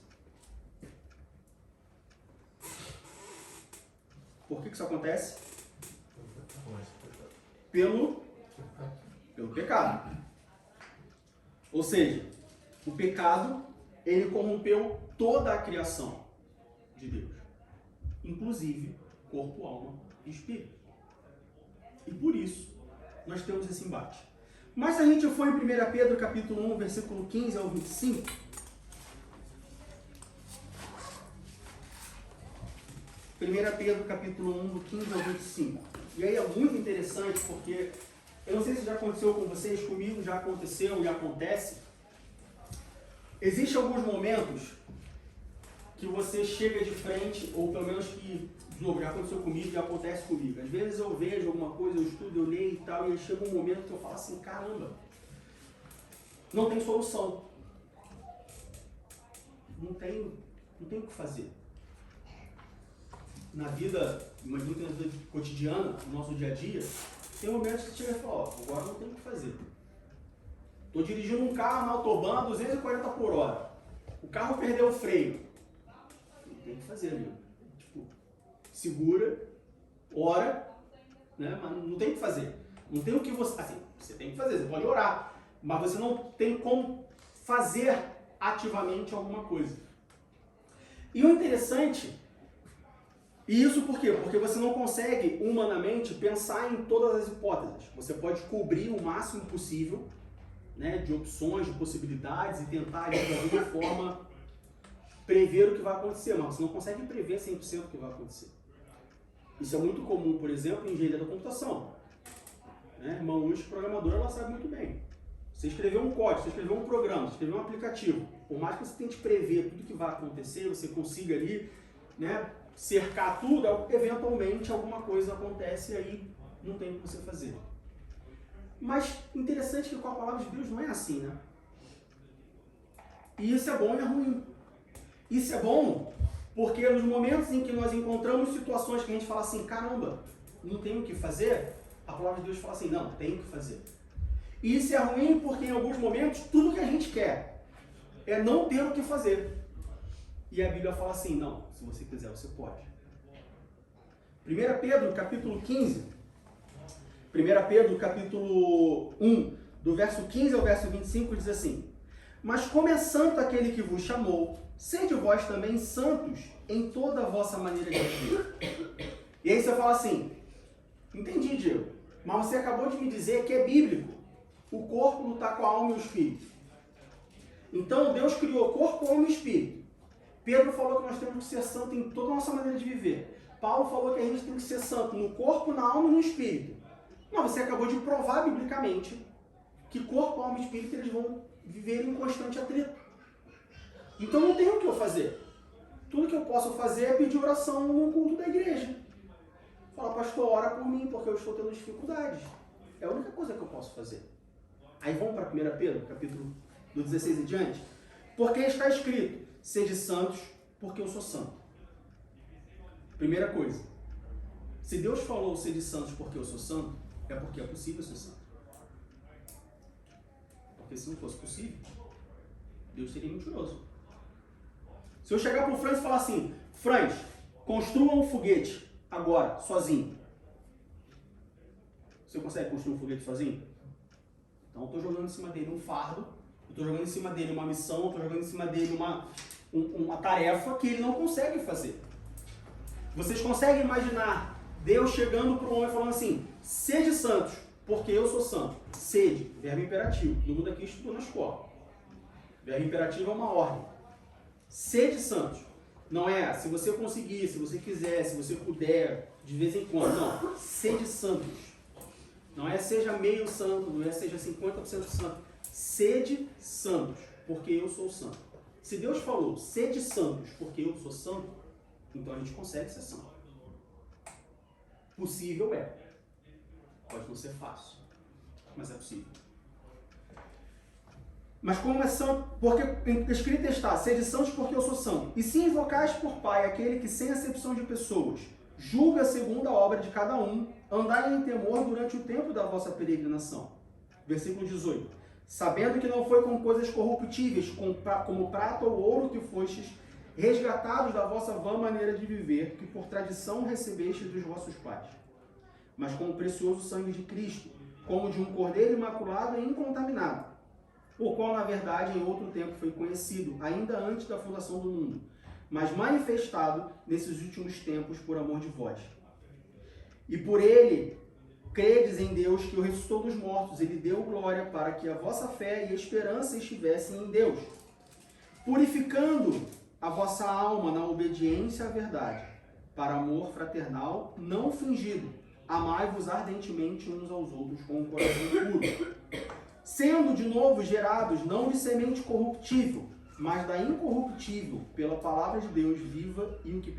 Por que que isso acontece? Pelo pecado. Ou seja, o pecado, ele corrompeu toda a criação de Deus. Inclusive, corpo, alma e espírito. E por isso, nós temos esse embate. Mas se a gente for em 1 Pedro capítulo 1, versículo 15 ao 25, 1 Pedro capítulo 1, do 15 ao 25. E aí é muito interessante porque, eu não sei se já aconteceu com vocês, comigo já aconteceu e acontece. Existem alguns momentos que você chega de frente, ou pelo menos que, de novo, já aconteceu comigo, já acontece comigo. Às vezes eu vejo alguma coisa, eu estudo, eu leio e tal, e aí chega um momento que eu falo assim, caramba, não tem solução. Não tem o que fazer. Na vida, imagino que na vida cotidiana, no nosso dia a dia, tem momentos que você chega e fala, ó, agora não tem o que fazer. Estou dirigindo um carro na autobahn a 240 por hora. O carro perdeu o freio. Não tem o que fazer, amigo. Tipo, segura, ora, né? Mas não tem o que fazer. Não tem o que você... Assim, você tem que fazer, você pode orar. Mas você não tem como fazer ativamente alguma coisa. E o interessante... E isso por quê? Porque você não consegue, humanamente, pensar em todas as hipóteses. Você pode cobrir o máximo possível, né, de opções, de possibilidades e tentar, de alguma forma, prever o que vai acontecer. Mas você não consegue prever 100% o que vai acontecer. Isso é muito comum, por exemplo, em engenharia da computação. Né? Irmã Luz, programadora, ela sabe muito bem. Você escreveu um código, você escreveu um programa, você escreveu um aplicativo. Por mais que você tente prever tudo que vai acontecer, você consiga ali, né, cercar tudo, eventualmente alguma coisa acontece e aí não tem o que você fazer. Mas interessante que com a palavra de Deus não é assim, né? E isso é bom e é ruim. Isso é bom porque nos momentos em que nós encontramos situações que a gente fala assim, caramba, não tem o que fazer, a palavra de Deus fala assim, não, tem o que fazer. E isso é ruim porque em alguns momentos tudo que a gente quer é não ter o que fazer. E a Bíblia fala assim, não, se você quiser, você pode. 1 Pedro, capítulo 15. 1 Pedro, capítulo 1, do verso 15 ao verso 25, diz assim, mas como é santo aquele que vos chamou, sede vós também santos em toda a vossa maneira de agir. E aí você fala assim, entendi, Diego, mas você acabou de me dizer que é bíblico. O corpo lutar com a alma e o espírito. Então Deus criou corpo, alma e espírito. Pedro falou que nós temos que ser santo em toda a nossa maneira de viver. Paulo falou que a gente tem que ser santo no corpo, na alma e no espírito. Mas você acabou de provar biblicamente que corpo, alma e espírito eles vão viver em constante atrito. Então não tem o que eu fazer. Tudo que eu posso fazer é pedir oração no culto da igreja. Falar, pastor, ora por mim, porque eu estou tendo dificuldades. É a única coisa que eu posso fazer. Aí vamos para 1 Pedro, capítulo do 16 em diante. Porque está escrito, sede santos, porque eu sou santo. Primeira coisa, se Deus falou sede santos porque eu sou santo, é porque é possível ser santo. Porque se não fosse possível, Deus seria mentiroso. Se eu chegar para o Franz e falar assim, Franz, construa um foguete agora, sozinho. Você consegue construir um foguete sozinho? Então eu estou jogando em cima dele um fardo, eu estou jogando em cima dele uma missão, eu estou jogando em cima dele uma tarefa que ele não consegue fazer. Vocês conseguem imaginar Deus chegando para o homem e falando assim, sede santos, porque eu sou santo. Sede, verbo imperativo. Todo mundo aqui estudou na escola. Verbo imperativo é uma ordem. Sede santos. Não é se você conseguir, se você quiser, se você puder, de vez em quando. Não, sede santos. Não é seja meio santo, não é seja 50% santo. Sede santos, porque eu sou santo. Se Deus falou, sede santos, porque eu sou santo, então a gente consegue ser santo. Possível é. Pode não ser fácil, mas é possível. Mas como é santo, porque escrito está, sede santos porque eu sou santo. E se invocais por Pai aquele que sem acepção de pessoas julga segundo a obra de cada um, andai em temor durante o tempo da vossa peregrinação. Versículo 18. Sabendo que não foi com coisas corruptíveis, como prata ou ouro que fostes resgatados da vossa vã maneira de viver, que por tradição recebestes dos vossos pais, mas com o precioso sangue de Cristo, como de um cordeiro imaculado e incontaminado, o qual, na verdade, em outro tempo foi conhecido, ainda antes da fundação do mundo, mas manifestado nesses últimos tempos por amor de vós. E por ele credes em Deus, que o ressuscitou dos mortos, ele deu glória para que a vossa fé e esperança estivessem em Deus, purificando a vossa alma na obediência à verdade, para amor fraternal não fingido. Amai-vos ardentemente uns aos outros com um coração puro, sendo de novo gerados não de semente corruptível, mas da incorruptível, pela palavra de Deus viva e que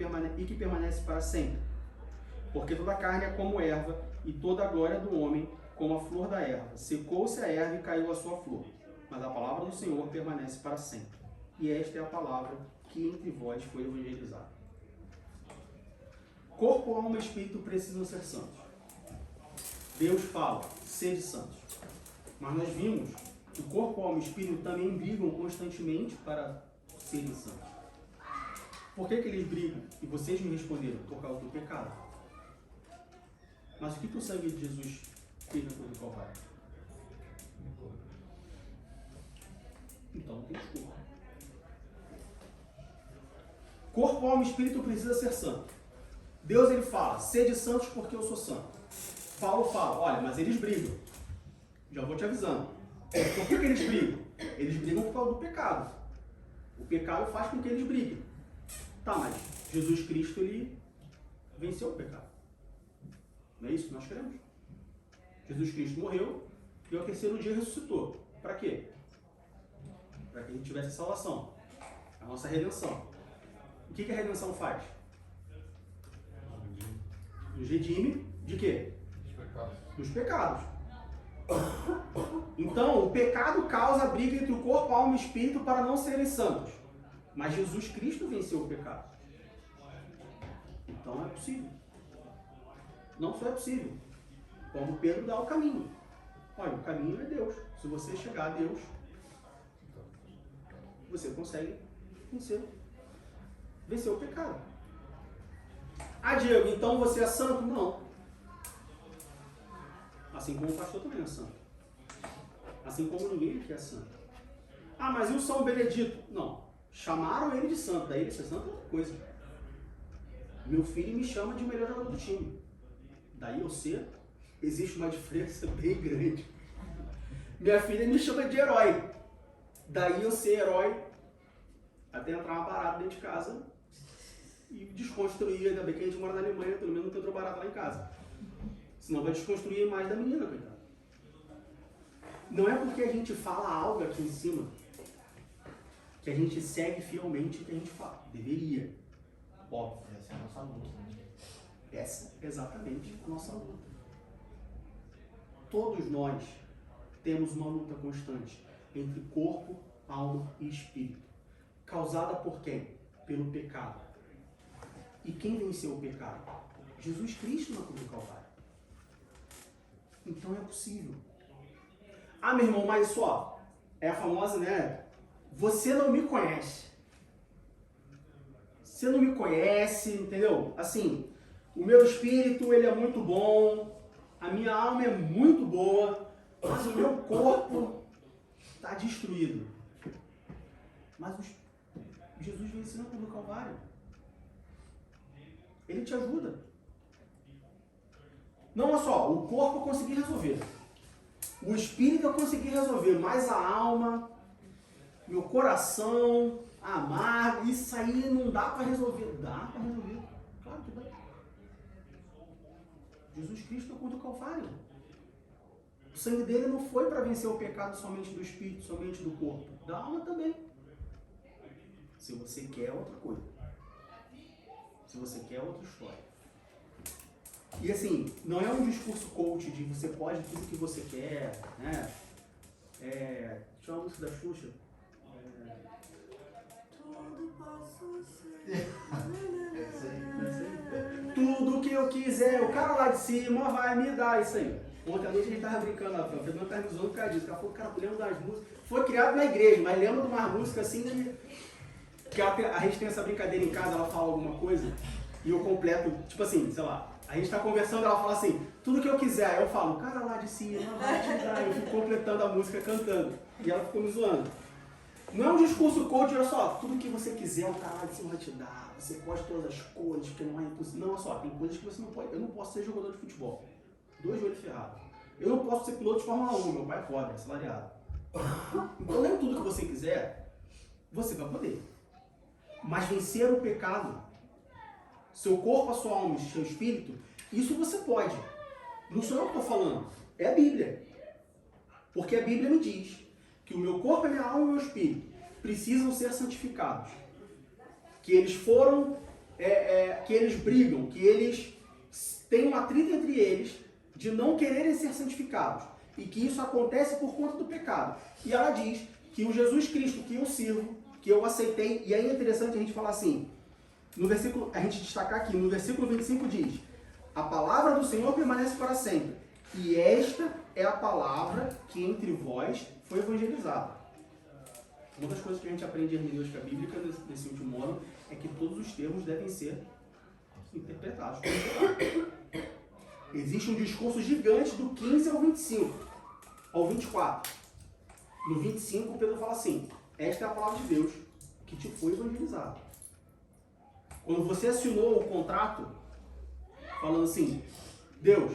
permanece para sempre. Porque toda a carne é como erva, e toda a glória do homem como a flor da erva. Secou-se a erva e caiu a sua flor, mas a palavra do Senhor permanece para sempre. E esta é a palavra que entre vós foi evangelizada. Corpo, alma e espírito precisam ser santos. Deus fala, sede santos. Mas nós vimos que o corpo, alma e espírito também brigam constantemente para serem santos. Por que eles brigam? E vocês me responderam, por causa do pecado. Mas o que o sangue de Jesus fez na cruz do Calvário? Então não tem desculpa. Corpo, alma e espírito precisa ser santo. Deus ele fala, sede santos porque eu sou santo. Paulo fala, olha, mas eles brigam. Já vou te avisando. Por que eles brigam? Eles brigam por causa do pecado. O pecado faz com que eles briguem. Tá, mas Jesus Cristo ele venceu o pecado. Não é isso que nós queremos? Jesus Cristo morreu e ao terceiro dia ressuscitou. Para quê? Para que a gente tivesse salvação. A nossa redenção. O que a redenção faz? Nos redime de quê? Dos pecados. Então, o pecado causa a briga entre o corpo, alma e espírito para não serem santos. Mas Jesus Cristo venceu o pecado. Então é possível. Não só é possível, como Pedro dá o caminho. Olha, o caminho é Deus. Se você chegar a Deus, você consegue vencer o pecado. Ah, Diego, então você é santo? Não. Assim como o pastor também é santo. Assim como ninguém aqui é santo. Ah, mas e o São Benedito? Não. Chamaram ele de santo, daí ele ser santo é outra coisa. Meu filho me chama de melhor jogador do time. Daí eu ser, existe uma diferença bem grande. Minha filha me chama de herói. Daí eu ser herói, até entrar uma barata dentro de casa e desconstruir. Ainda bem que a gente mora na Alemanha, pelo menos não entrou barata lá em casa. Senão vai desconstruir mais da menina, coitada. Não é porque a gente fala algo aqui em cima que a gente segue fielmente o que a gente fala. Deveria. Óbvio. Essa é a nossa luta, né? Essa é exatamente a nossa luta. Todos nós temos uma luta constante entre corpo, alma e espírito. Causada por quem? Pelo pecado. E quem venceu o pecado? Jesus Cristo na cruz do Calvário. Então é possível. Ah, meu irmão, mas só, é a famosa, né? Você não me conhece. Você não me conhece, entendeu? Assim, o meu espírito, ele é muito bom, a minha alma é muito boa, mas o meu corpo está destruído. Mas Jesus venceu na cruz do Calvário. Ele te ajuda. Não é só, o corpo eu consegui resolver. O espírito eu consegui resolver, mas a alma, meu coração, amargo, isso aí não dá para resolver. Dá para resolver. Claro que dá. Jesus Cristo é contra o Calvário. O sangue dele não foi para vencer o pecado somente do espírito, somente do corpo. Da alma também. Se você quer outra coisa. Se você quer outra história. E assim, não é um discurso coach de você pode tudo que você quer, né? Tinha uma música da Xuxa. Tudo posso ser. É isso aí. Tudo que eu quiser, o cara lá de cima vai me dar isso aí. Ontem à noite a gente tava brincando lá, o Fernando tava me zoando por causa disso. O cara falou, cara, tu lembra das músicas? Foi criado na igreja, mas lembra de uma música assim, né? Que a gente tem essa brincadeira em casa, ela fala alguma coisa e eu completo, tipo assim, sei lá, a gente tá conversando, ela fala assim, tudo que eu quiser, eu falo, o cara lá de cima vai te dar, eu fico completando a música cantando. E ela ficou me zoando. Não é um discurso coach, olha só, tudo que você quiser, o cara lá de cima vai te dar, você pode todas as coisas, porque não é impossível. Não, olha só, tem coisas que você não pode. Eu não posso ser jogador de futebol. 2 joelhos ferrados. Eu não posso ser piloto de Fórmula 1, meu pai pode, é salariado. Então nem tudo que você quiser, você vai poder. Mas vencer o pecado, seu corpo, a sua alma e seu espírito, isso você pode. Não sou eu que estou falando, é a Bíblia. Porque a Bíblia me diz que o meu corpo, a minha alma e o meu espírito precisam ser santificados. Que eles foram, que eles brigam, que eles têm um atrito entre eles de não quererem ser santificados. E que isso acontece por conta do pecado. E ela diz que o Jesus Cristo que eu sirvo, que eu aceitei, e aí é interessante a gente falar assim, no versículo, a gente destacar aqui, no versículo 25 diz, a palavra do Senhor permanece para sempre, e esta é a palavra que entre vós foi evangelizada. Uma das coisas que a gente aprende em hermenêutica bíblica nesse último ano é que todos os termos devem ser interpretados. Existe um discurso gigante do 15 ao 25, ao 24. No 25, Pedro fala assim, esta é a palavra de Deus que te foi evangelizada. Quando você assinou o contrato, falando assim, Deus,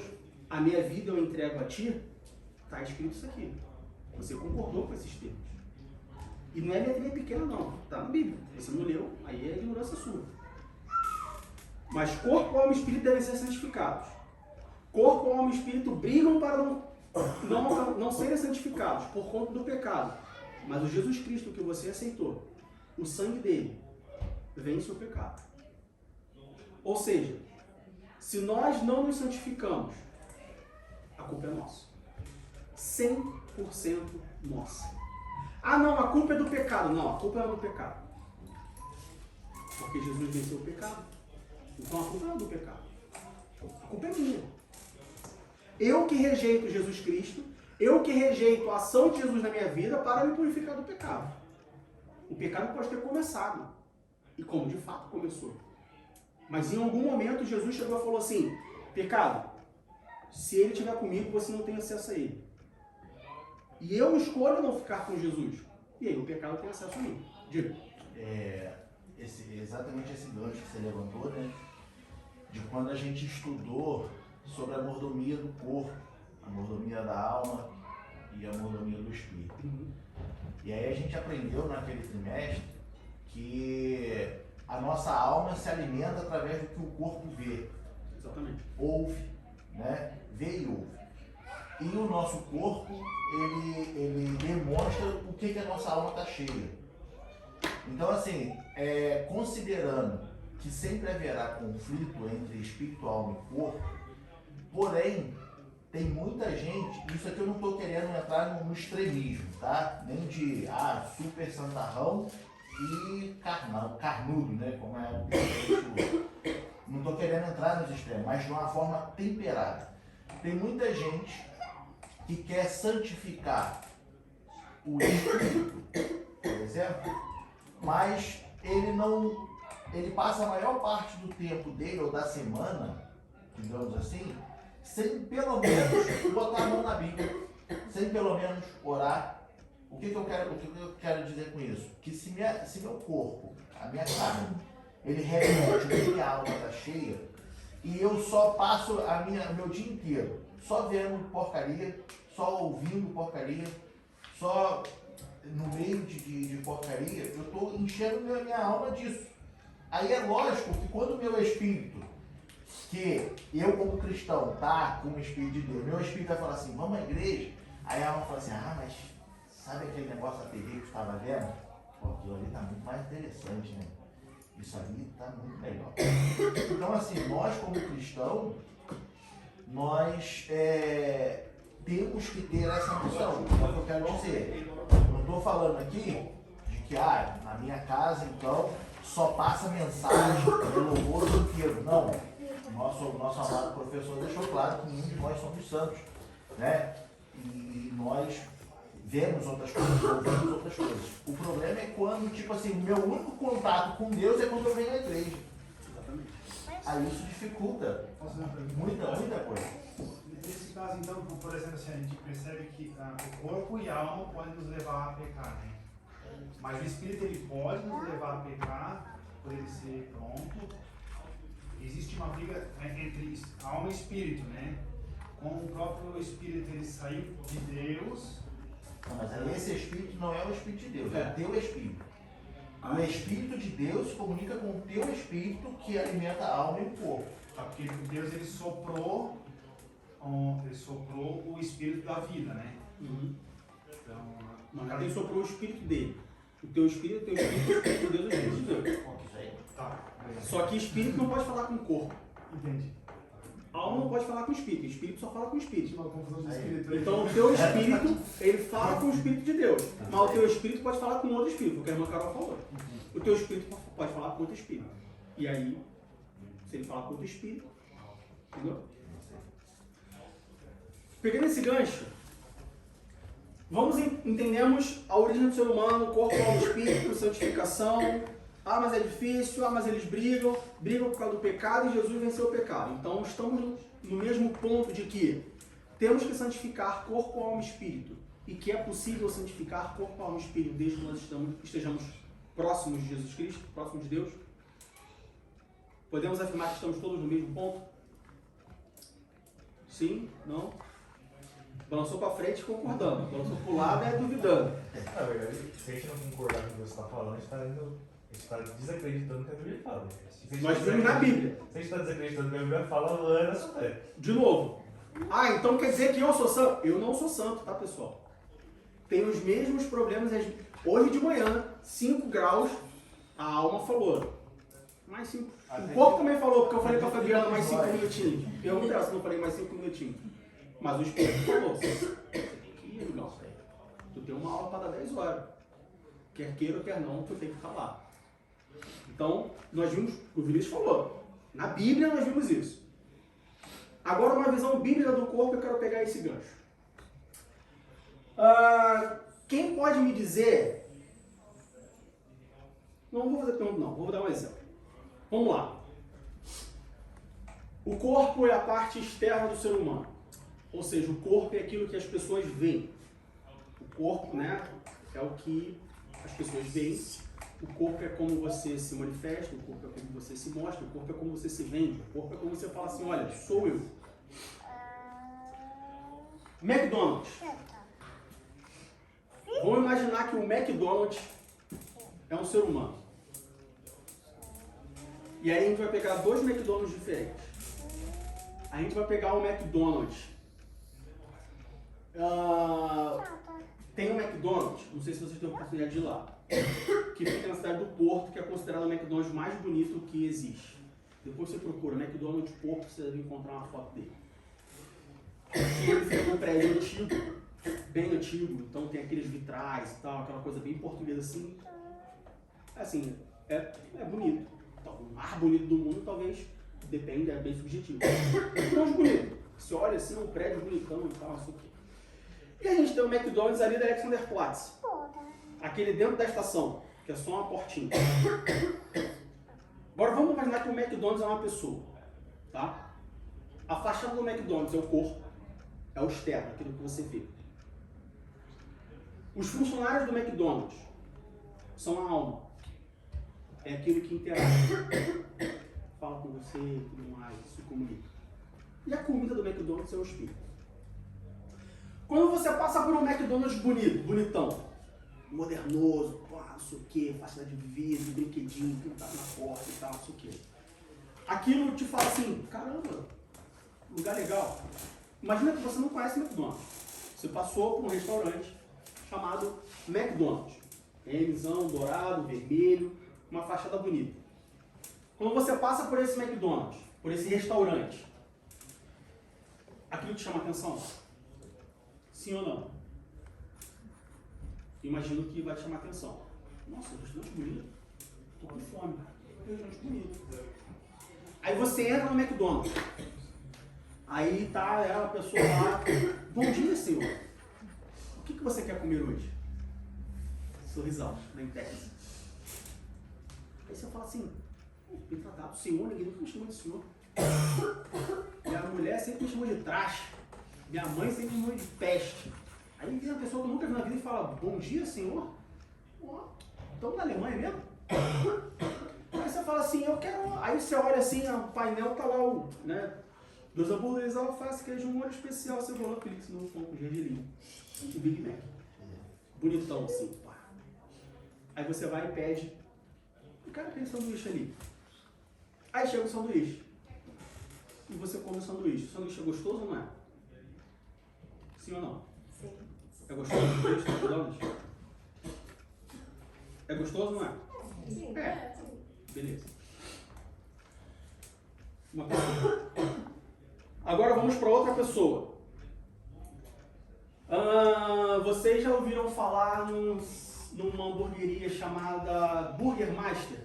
a minha vida eu entrego a ti, está escrito isso aqui. Você concordou com esses termos. E não é letrinha pequena não, está na Bíblia. Você não leu, aí é ignorância sua. Mas corpo, alma e espírito devem ser santificados. Corpo, alma e espírito brigam para não serem santificados por conta do pecado. Mas o Jesus Cristo que você aceitou, o sangue dele, vence o pecado. Ou seja, se nós não nos santificamos, a culpa é nossa. 100% nossa. Ah não, a culpa é do pecado. Não, a culpa é do pecado. Porque Jesus venceu o pecado. Então a culpa não é do pecado. A culpa é minha. Eu que rejeito Jesus Cristo, eu que rejeito a ação de Jesus na minha vida para me purificar do pecado. O pecado pode ter começado. E como de fato começou. Mas em algum momento Jesus chegou e falou assim, pecado, se ele estiver comigo, você não tem acesso a ele. E eu escolho não ficar com Jesus. E aí o pecado tem acesso a mim. Diga. Exatamente esse gancho que você levantou, né? De quando a gente estudou sobre a mordomia do corpo, a mordomia da alma e a mordomia do espírito. E aí a gente aprendeu naquele trimestre que a nossa alma se alimenta através do que o corpo vê. Exatamente. Ouve, né? Vê e ouve. E o nosso corpo, ele demonstra o que a nossa alma está cheia. Então, assim, considerando que sempre haverá conflito entre espírito, alma e corpo, porém, tem muita gente, isso aqui eu não estou querendo entrar no extremismo, tá? Nem de super santarrão e carnudo, né? Como é o não estou querendo entrar nos extremos, mas de uma forma temperada. Tem muita gente que quer santificar o espírito, por exemplo, mas ele passa a maior parte do tempo dele, ou da semana, digamos assim, sem pelo menos botar a mão na Bíblia, sem pelo menos orar. O que eu quero dizer com isso? Que se meu corpo, a minha carne, ele repete que minha alma está cheia, e eu só passo meu dia inteiro só vendo porcaria, só ouvindo porcaria, só no meio de porcaria, eu estou enchendo minha alma disso. Aí é lógico que quando o meu espírito, que eu como cristão, tá com o Espírito de Deus, meu espírito vai falar assim, vamos à igreja, aí a alma fala assim, mas sabe aquele negócio da TV que você estava vendo? Pô, aquilo ali está muito mais interessante, né? Isso ali está muito melhor. Então assim, nós como cristão, nós temos que ter essa noção. É o que eu quero dizer. Não estou falando aqui de que na minha casa, então, só passa mensagem de louvor o dia inteiro. Não. Nosso amado professor deixou claro que nenhum de nós somos santos, né? E nós vemos outras coisas, ouvimos outras coisas. O problema é quando, tipo assim, o meu único contato com Deus é quando eu venho à igreja. Exatamente. Aí isso dificulta muita coisa. Nesse caso, então, por exemplo, assim, a gente percebe que o corpo e a alma podem nos levar a pecar, né? Mas o espírito, ele pode nos levar a pecar, por ele ser pronto. Existe uma briga entre alma e espírito, né? Como o próprio espírito, ele saiu de Deus. Não, mas aí esse espírito não é o espírito de Deus, é o teu espírito. O espírito de Deus se comunica com o teu espírito que alimenta a alma e o corpo. Porque Deus, ele soprou o espírito da vida, né? Então, Mas quem soprou o espírito dele. O teu espírito, o espírito de Deus, o espírito de Deus. tá. Só que espírito não pode falar com o corpo. Entendi. A alma não pode falar com o espírito. O espírito só fala com o espírito. Uma confusão de espírito. Então o teu espírito, ele fala com o espírito de Deus. Mas o teu espírito pode falar com outro espírito, o que a irmã Carol falou. O teu espírito pode falar com outro espírito. E aí, se ele falar com outro espírito, entendeu? Pegando esse gancho, entendemos a origem do ser humano, corpo, alma, espírito, santificação. Mas é difícil, mas eles brigam por causa do pecado e Jesus venceu o pecado. Então estamos no mesmo ponto de que temos que santificar corpo, alma e espírito. E que é possível santificar corpo, alma e espírito desde que nós estejamos próximos de Jesus Cristo, próximos de Deus. Podemos afirmar que estamos todos no mesmo ponto? Sim? Não? Balançou para frente concordando, balançou para o lado duvidando. Na verdade, se a gente não concordar com o que você está falando, a gente está desacreditando o que a Bíblia fala. Nós vimos na Bíblia. Se a gente está desacreditando o que a Bíblia fala, não é nossa fé. De novo. Então quer dizer que eu sou santo? Eu não sou santo, tá, pessoal? Tenho os mesmos problemas. Hoje de manhã, 5 graus, a alma falou. Mais 5. O corpo também falou, porque eu falei com a Fabiana mais 5 minutinhos. Pergunta ela se não falei mais 5 minutinhos. Mas o espírito falou. Ih, não. Tu tem uma aula para dar 10 horas. Quer queira ou quer não, tu tem que estar lá. Então, nós vimos, o Vinícius falou, na Bíblia nós vimos isso. Agora, uma visão bíblica do corpo, eu quero pegar esse gancho. Quem pode me dizer... Não vou fazer pergunta, não. Vou dar um exemplo. Vamos lá. O corpo é a parte externa do ser humano. Ou seja, o corpo é aquilo que as pessoas veem. O corpo, né, é o que as pessoas veem. O corpo é como você se manifesta, o corpo é como você se mostra, o corpo é como você se vende, o corpo é como você fala assim, olha, sou eu. McDonald's. Vamos imaginar que o McDonald's é um ser humano. E aí a gente vai pegar 2 McDonald's diferentes. A gente vai pegar o McDonald's. Tem um McDonald's, não sei se vocês têm a oportunidade de ir lá, que fica na cidade do Porto, que é considerado o McDonald's mais bonito que existe. Depois você procura McDonald's Porto, você deve encontrar uma foto dele. E ele fica num prédio antigo, bem antigo, então tem aqueles vitrais e tal, aquela coisa bem portuguesa assim. Assim, é bonito. Então, o mais bonito do mundo talvez, depende, é bem subjetivo. McDonald's bonito. Você olha assim, é um prédio bonitão e tal, isso aqui. E a gente tem o McDonald's ali da Alexanderplatz. Aquele dentro da estação, que é só uma portinha. Agora vamos imaginar que o McDonald's é uma pessoa, tá? A fachada do McDonald's é o corpo, é o externo, aquilo que você vê. Os funcionários do McDonald's são a alma. É aquilo que interage. Fala com você e tudo mais, se comunica. E a comida do McDonald's é o espírito. Quando você passa por um McDonald's bonito, bonitão, modernoso, não sei o que, facilidade de vidro, brinquedinho, pintado na porta e tal, não sei o que. Aquilo te fala assim, caramba, lugar legal. Imagina que você não conhece McDonald's. Você passou por um restaurante chamado McDonald's. Mzão, dourado, vermelho, uma fachada bonita. Quando você passa por esse McDonald's, por esse restaurante, aquilo te chama atenção? Sim ou não? Imagino que vai te chamar atenção. Nossa, restaurante bonito. Tô com fome. Restaurante bonito. Aí você entra no McDonald's. Aí tá a pessoa lá. Bom dia, senhor. O que você quer comer hoje? Sorrisão, na internet. Aí você fala assim, bem tratado, senhor, ninguém nunca me chamou de senhor. Minha mulher sempre me chamou de traste. Minha mãe sempre me chamou de peste. Aí vem uma pessoa que eu nunca vi na vida e fala, bom dia, senhor. Ó, estamos na Alemanha mesmo? Aí você fala assim, eu quero. Aí você olha assim, o painel tá lá, né? 2 hambúrgueres, alface, queijo, um molho especial, cebola, Felix, novo pão com gergelim. O Big Mac. Bonitão assim, pá. Aí você vai e pede. O cara tem sanduíche ali. Aí chega o sanduíche. E você come o sanduíche. O sanduíche é gostoso ou não é? Sim ou não? Sim. É gostoso o sanduíche do McDonald's? É gostoso ou não é? Sim. É. Beleza. Uma pessoa. Agora vamos para outra pessoa. Vocês já ouviram falar numa hamburgueria chamada Burger Master?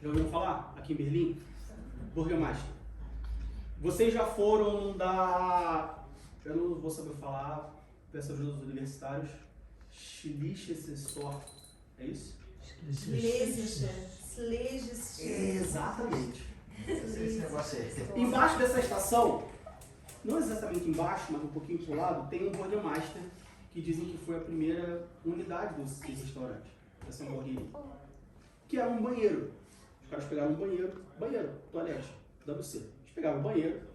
Já ouviram falar? Aqui em Berlim? Burger Master. Vocês já foram eu não vou saber falar, peço ajuda dos universitários. Schlichtenstort. É isso? Exatamente. Esse negócio aí. Embaixo dessa estação, não exatamente embaixo, mas um pouquinho pro lado, tem um Burger Master, que dizem que foi a primeira unidade desse restaurante, dessa hamburgueria. Que era um banheiro. Os caras pegaram um banheiro, toalete, WC. Eles pegaram um banheiro,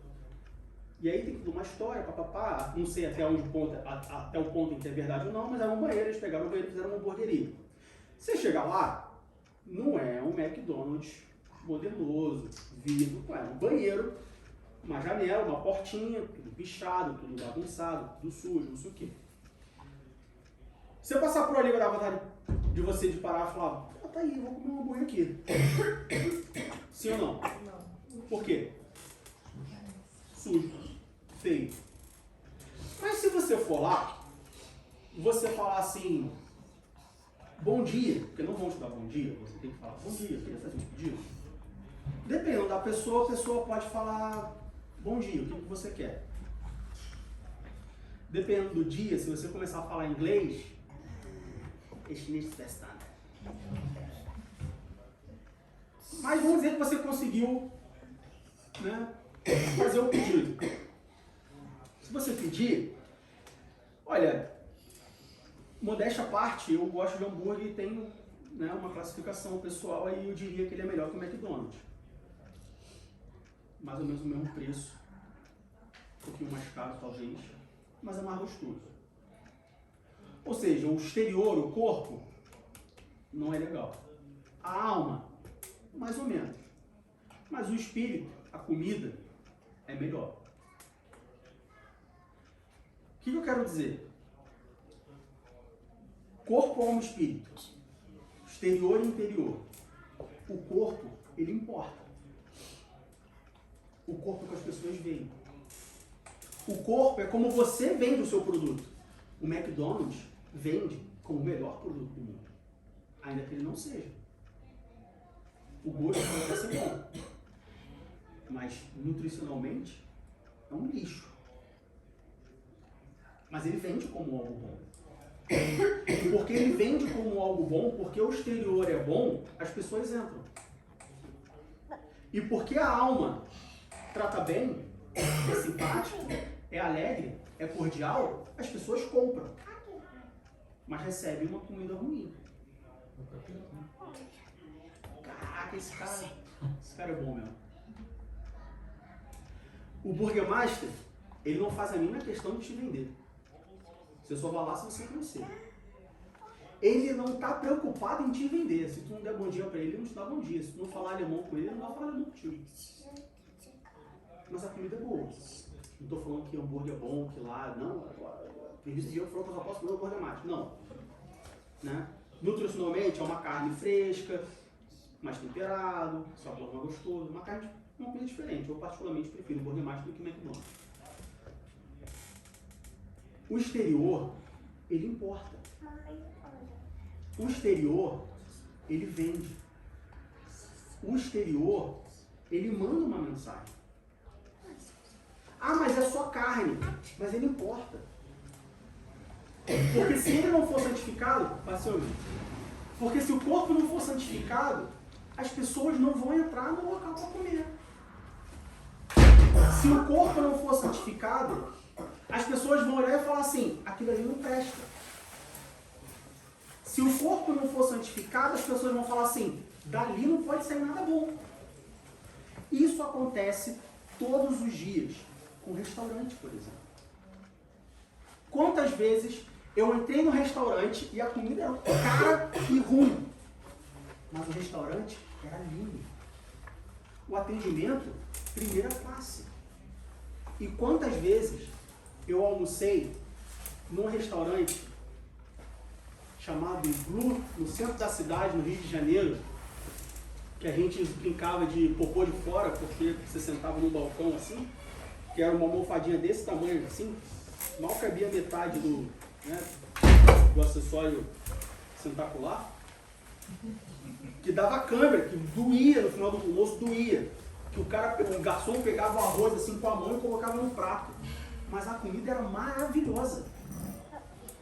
e aí tem toda uma história, papapá, não sei até até o ponto em que é verdade ou não, mas era um banheiro, eles pegaram um banheiro e fizeram uma hamburgueria. Você chegar lá, não é um McDonald's modernoso, vidro, é um banheiro, uma janela, uma portinha, tudo pichado, tudo bagunçado, tudo sujo, não sei o quê. Se eu passar por ali, vai dar vontade de você de parar e falar, tá aí, vou comer um hambúrguer aqui. Sim ou não? Não. Por quê? Sujo, feio. Mas se você for lá, você falar assim, bom dia, porque não vão te dar bom dia, você tem que falar bom dia, queria fazer um pedido. Dependendo da pessoa, a pessoa pode falar bom dia, o que você quer. Dependendo do dia, se você começar a falar inglês, mas vamos dizer que você conseguiu, né, fazer o pedido. Se você pedir, olha, modéstia à parte, eu gosto de hambúrguer e tenho, né, uma classificação pessoal aí, eu diria que ele é melhor que o McDonald's. Mais ou menos o mesmo preço, um pouquinho mais caro talvez, mas é mais gostoso. Ou seja, o exterior, o corpo, não é legal. A alma, mais ou menos. Mas o espírito, a comida, é melhor. O que eu quero dizer? Corpo, alma e espírito. Exterior e interior. O corpo, ele importa. O corpo é o que as pessoas veem. O corpo é como você vende o seu produto. O McDonald's vende como o melhor produto do mundo. Ainda que ele não seja. O gosto pode ser bom. Mas nutricionalmente é um lixo. Mas ele vende como algo bom. E porque ele vende como algo bom, porque o exterior é bom, as pessoas entram. E porque a alma trata bem, é simpático, é alegre, é cordial, as pessoas compram. Mas recebem uma comida ruim. Caraca, esse cara é bom mesmo. O Burger Master, ele não faz a mínima questão de te vender. Você só vai lá se você conhecer. Ele não está preocupado em te vender. Se tu não der bom dia para ele, ele não te dá bom dia. Se tu não falar alemão com ele, ele não vai falar alemão contigo. Mas a comida é boa. Não estou falando que hambúrguer é bom, que lá, não. Tem esse dia eu falo que eu só posso comer hambúrguer mais. Não. Né? Nutricionalmente é uma carne fresca, mais temperado, sabor mais gostoso. Uma comida diferente. Eu particularmente prefiro o Burger Master do que o McDonald's. O exterior, ele importa. O exterior, ele vende. O exterior, ele manda uma mensagem. Ah, mas é só carne. Mas ele importa. Porque se ele não for santificado, porque se o corpo não for santificado, as pessoas não vão entrar no local para comer. Se o corpo não for santificado, as pessoas vão olhar e falar assim, aquilo ali não presta. Se o corpo não for santificado, as pessoas vão falar assim, dali não pode sair nada bom. Isso acontece todos os dias com restaurante, por exemplo. Quantas vezes eu entrei no restaurante e a comida era cara e ruim, mas o restaurante era lindo. O atendimento, primeira classe. E quantas vezes eu almocei num restaurante chamado Blue, no centro da cidade, no Rio de Janeiro, que a gente brincava de popô de fora, porque você sentava num balcão assim, que era uma almofadinha desse tamanho assim, mal cabia metade do, né, do acessório sentacular, que dava câmera, que doía no final do almoço, doía. Que o garçom pegava o arroz assim com a mão e colocava no prato. Mas a comida era maravilhosa.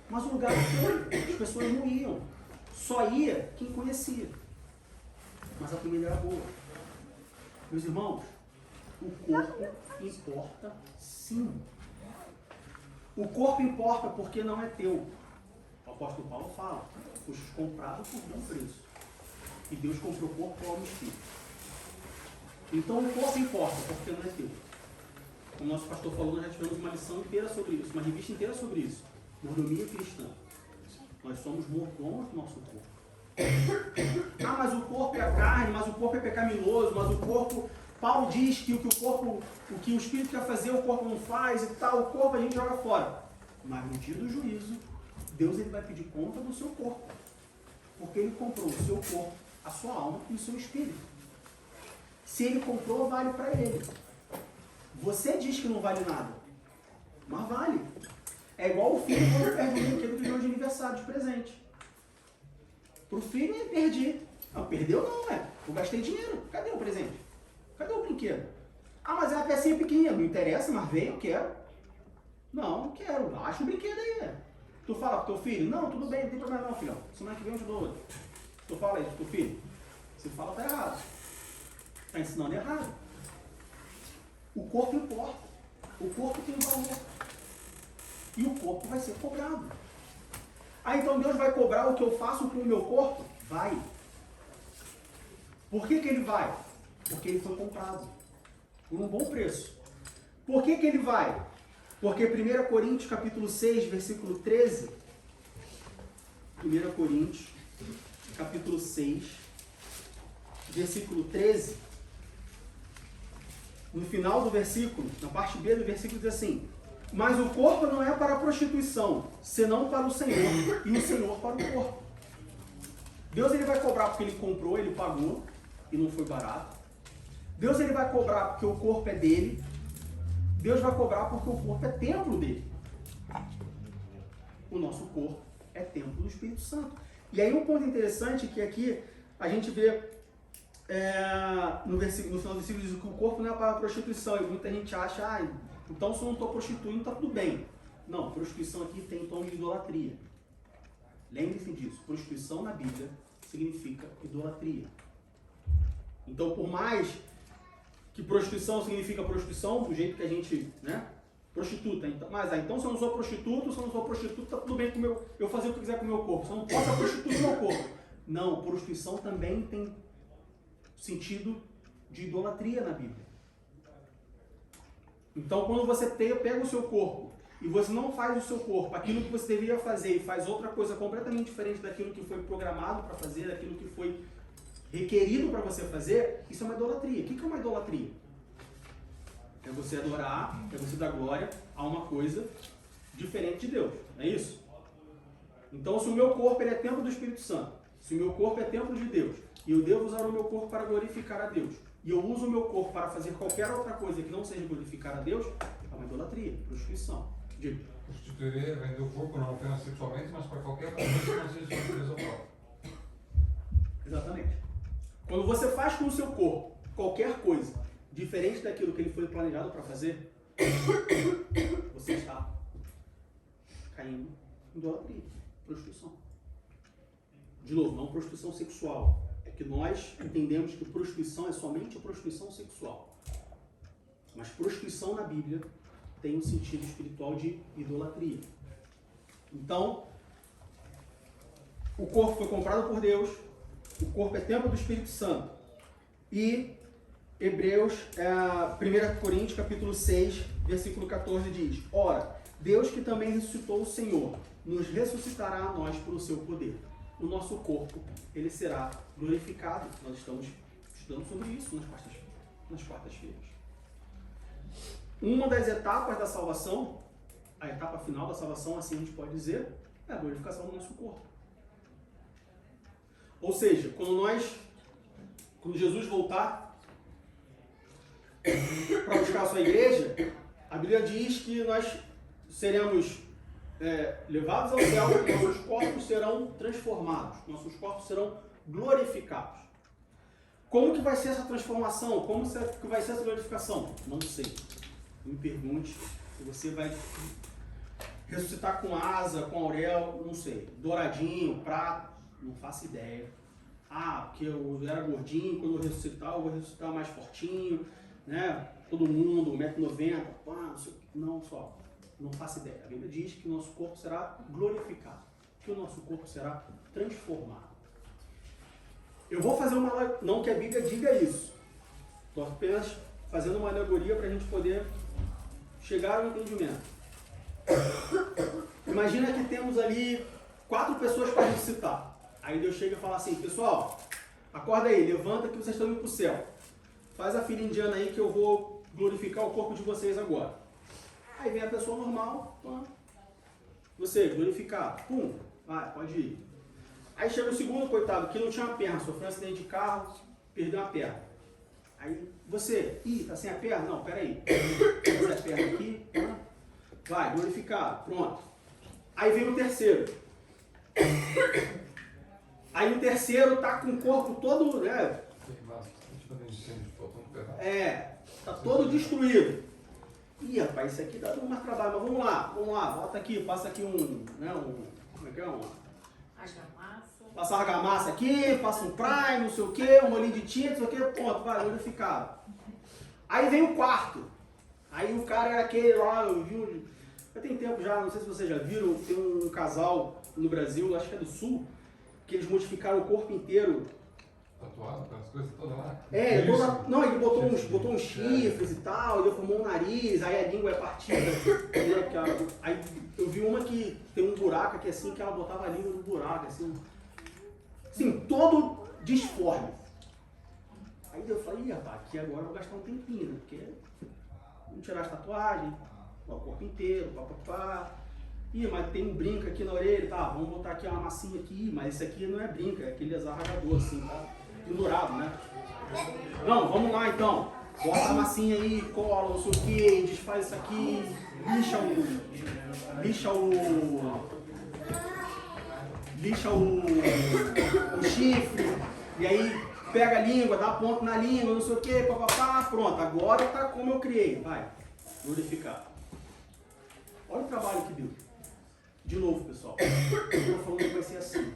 Mas o lugar foi, as pessoas não iam. Só ia quem conhecia. Mas a comida era boa. Meus irmãos, o corpo importa sim. O corpo importa porque não é teu. O apóstolo Paulo fala, fostes comprado por bom preço. E Deus comprou o corpo ao espírito. Então o corpo importa porque não é teu. Como o nosso pastor falou, nós já tivemos uma lição inteira sobre isso, uma revista inteira sobre isso. Mordomia cristã. Nós somos mordomos do nosso corpo. Ah, mas o corpo é a carne, mas o corpo é pecaminoso, mas o corpo... Paulo diz que o que o Espírito quer fazer, o corpo não faz e tal, o corpo a gente joga fora. Mas no dia do juízo, Deus ele vai pedir conta do seu corpo. Porque ele comprou o seu corpo, a sua alma e o seu espírito. Se ele comprou, vale para ele. Você diz que não vale nada, mas vale. É igual o filho quando perde um brinquedo que ganhou de aniversário, de presente. Pro filho, eu perdi. Não, perdeu não, eu gastei dinheiro. Cadê o presente? Cadê o brinquedo? Ah, mas é uma pecinha pequenininha. Não interessa, mas veio, eu quero. Não quero. Acha o brinquedo aí, Tu fala pro teu filho, não, tudo bem, não tem problema não, filhão. Semana que vem eu te dou outro. Tu fala isso pro teu filho. Se fala, tá errado. Tá ensinando errado. O corpo importa. O corpo tem valor. E o corpo vai ser cobrado. Ah, então Deus vai cobrar o que eu faço com o meu corpo? Vai. Por que ele vai? Porque ele foi comprado. Por um bom preço. Por que ele vai? Porque 1 Coríntios capítulo 6, versículo 13. 1 Coríntios capítulo 6, versículo 13. No final do versículo, na parte B do versículo diz assim: mas o corpo não é para a prostituição, senão para o Senhor, e o Senhor para o corpo. Deus ele vai cobrar porque ele comprou, ele pagou, e não foi barato. Deus ele vai cobrar porque o corpo é dele. Deus vai cobrar porque o corpo é templo dele. O nosso corpo é templo do Espírito Santo. E aí um ponto interessante que aqui a gente vê no final do versículo diz que o corpo não é para a prostituição. E muita gente acha, então se eu não estou prostituindo, está tudo bem. Não, prostituição aqui tem tom de idolatria. Lembre-se disso. Prostituição na Bíblia significa idolatria. Então, por mais que prostituição significa prostituição, do jeito que a gente, prostituta. Então se eu não sou prostituto, tá tudo bem com eu fazer o que quiser com o meu corpo. Se eu não posso prostituir o meu corpo. Não, prostituição também tem sentido de idolatria na Bíblia. Então, quando você pega o seu corpo e você não faz o seu corpo aquilo que você deveria fazer e faz outra coisa completamente diferente daquilo que foi programado para fazer, daquilo que foi requerido para você fazer, isso é uma idolatria. O que é uma idolatria? É você adorar, é você dar glória a uma coisa diferente de Deus. É isso? Então, se o meu corpo ele é templo do Espírito Santo, se o meu corpo é templo de Deus, e eu devo usar o meu corpo para glorificar a Deus, e eu uso o meu corpo para fazer qualquer outra coisa que não seja glorificar a Deus, é uma idolatria, prostituição. Diga. Prostituiria, vender o corpo não apenas sexualmente, mas para qualquer coisa que não seja de natureza própria. Exatamente. Quando você faz com o seu corpo qualquer coisa diferente daquilo que ele foi planejado para fazer, você está caindo em idolatria, prostituição. De novo, não prostituição sexual. É que nós entendemos que prostituição é somente a prostituição sexual. Mas prostituição na Bíblia tem um sentido espiritual de idolatria. Então, o corpo foi comprado por Deus, o corpo é templo do Espírito Santo. E Hebreus, 1 Coríntios, capítulo 6, versículo 14 diz: Ora, Deus que também ressuscitou o Senhor, nos ressuscitará a nós pelo seu poder. O nosso corpo, ele será glorificado. Nós estamos estudando sobre isso nas quartas-feiras. Uma das etapas da salvação, a etapa final da salvação, assim a gente pode dizer, é a glorificação do nosso corpo. Ou seja, quando Jesus voltar para buscar a sua igreja, a Bíblia diz que nós seremos levados ao céu, nossos corpos serão transformados, nossos corpos serão glorificados. Como que vai ser essa transformação? Como que vai ser essa glorificação? Não sei. Me pergunte se você vai ressuscitar com asa, com auréola, não sei. Douradinho, prato, não faço ideia. Porque eu era gordinho, quando eu ressuscitar, eu vou ressuscitar mais fortinho, né? Todo mundo, 1,90 m, não só. Não faço ideia. A Bíblia diz que o nosso corpo será glorificado, que o nosso corpo será transformado. Eu vou fazer não que a Bíblia diga isso. Estou apenas fazendo uma alegoria para a gente poder chegar ao entendimento. Imagina que temos ali 4 pessoas para ressuscitar. Aí Deus chega e fala assim: pessoal, acorda aí, levanta que vocês estão indo para o céu. Faz a fila indiana aí que eu vou glorificar o corpo de vocês agora. Aí vem a pessoa normal, você, glorificado, pum, vai, pode ir. Aí chega o segundo, coitado, que não tinha uma perna, sofreu um acidente de carro, perdeu a perna. Aí você, tá sem a perna? Não, peraí. Essa perna aqui, vai, glorificado, pronto. Aí vem o terceiro. Aí o terceiro tá com o corpo todo, né? Tá todo destruído. Rapaz, isso aqui dá mais trabalho, mas vamos lá, bota aqui, passa aqui como é que é? Argamassa. Passa argamassa aqui, passa um prime, não sei o que, um molhinho de tinta, não sei o que, pronto, vai, glorificado. Aí vem o quarto. Aí o cara é aquele lá, eu vi, já tem tempo já, não sei se vocês já viram, tem um casal no Brasil, acho que é do Sul, que eles modificaram o corpo inteiro. Tatuado, aquelas coisas todas lá. Ele botou uns chifres e tal, ele formou um nariz, aí a língua é partida. Aí eu vi uma que tem um buraco aqui assim, que ela botava a língua no buraco, assim. Assim, todo disforme. Aí eu falei, rapaz, aqui agora eu vou gastar um tempinho, né? Porque vamos tirar as tatuagens, o corpo inteiro, papapá. Mas tem um brinco aqui na orelha, tá? Vamos botar aqui uma massinha aqui, mas esse aqui não é brinco, é aquele azarrador assim, tá? Pendurado, né? Não, vamos lá então. Bota a massinha aí, cola, não sei o que, desfaz isso aqui, lixa o chifre, e aí pega a língua, dá ponto na língua, não sei o que, papapá, pronto, agora tá como eu criei, vai, glorificar. Olha o trabalho que deu. De novo, pessoal, eu estou falando que vai ser assim.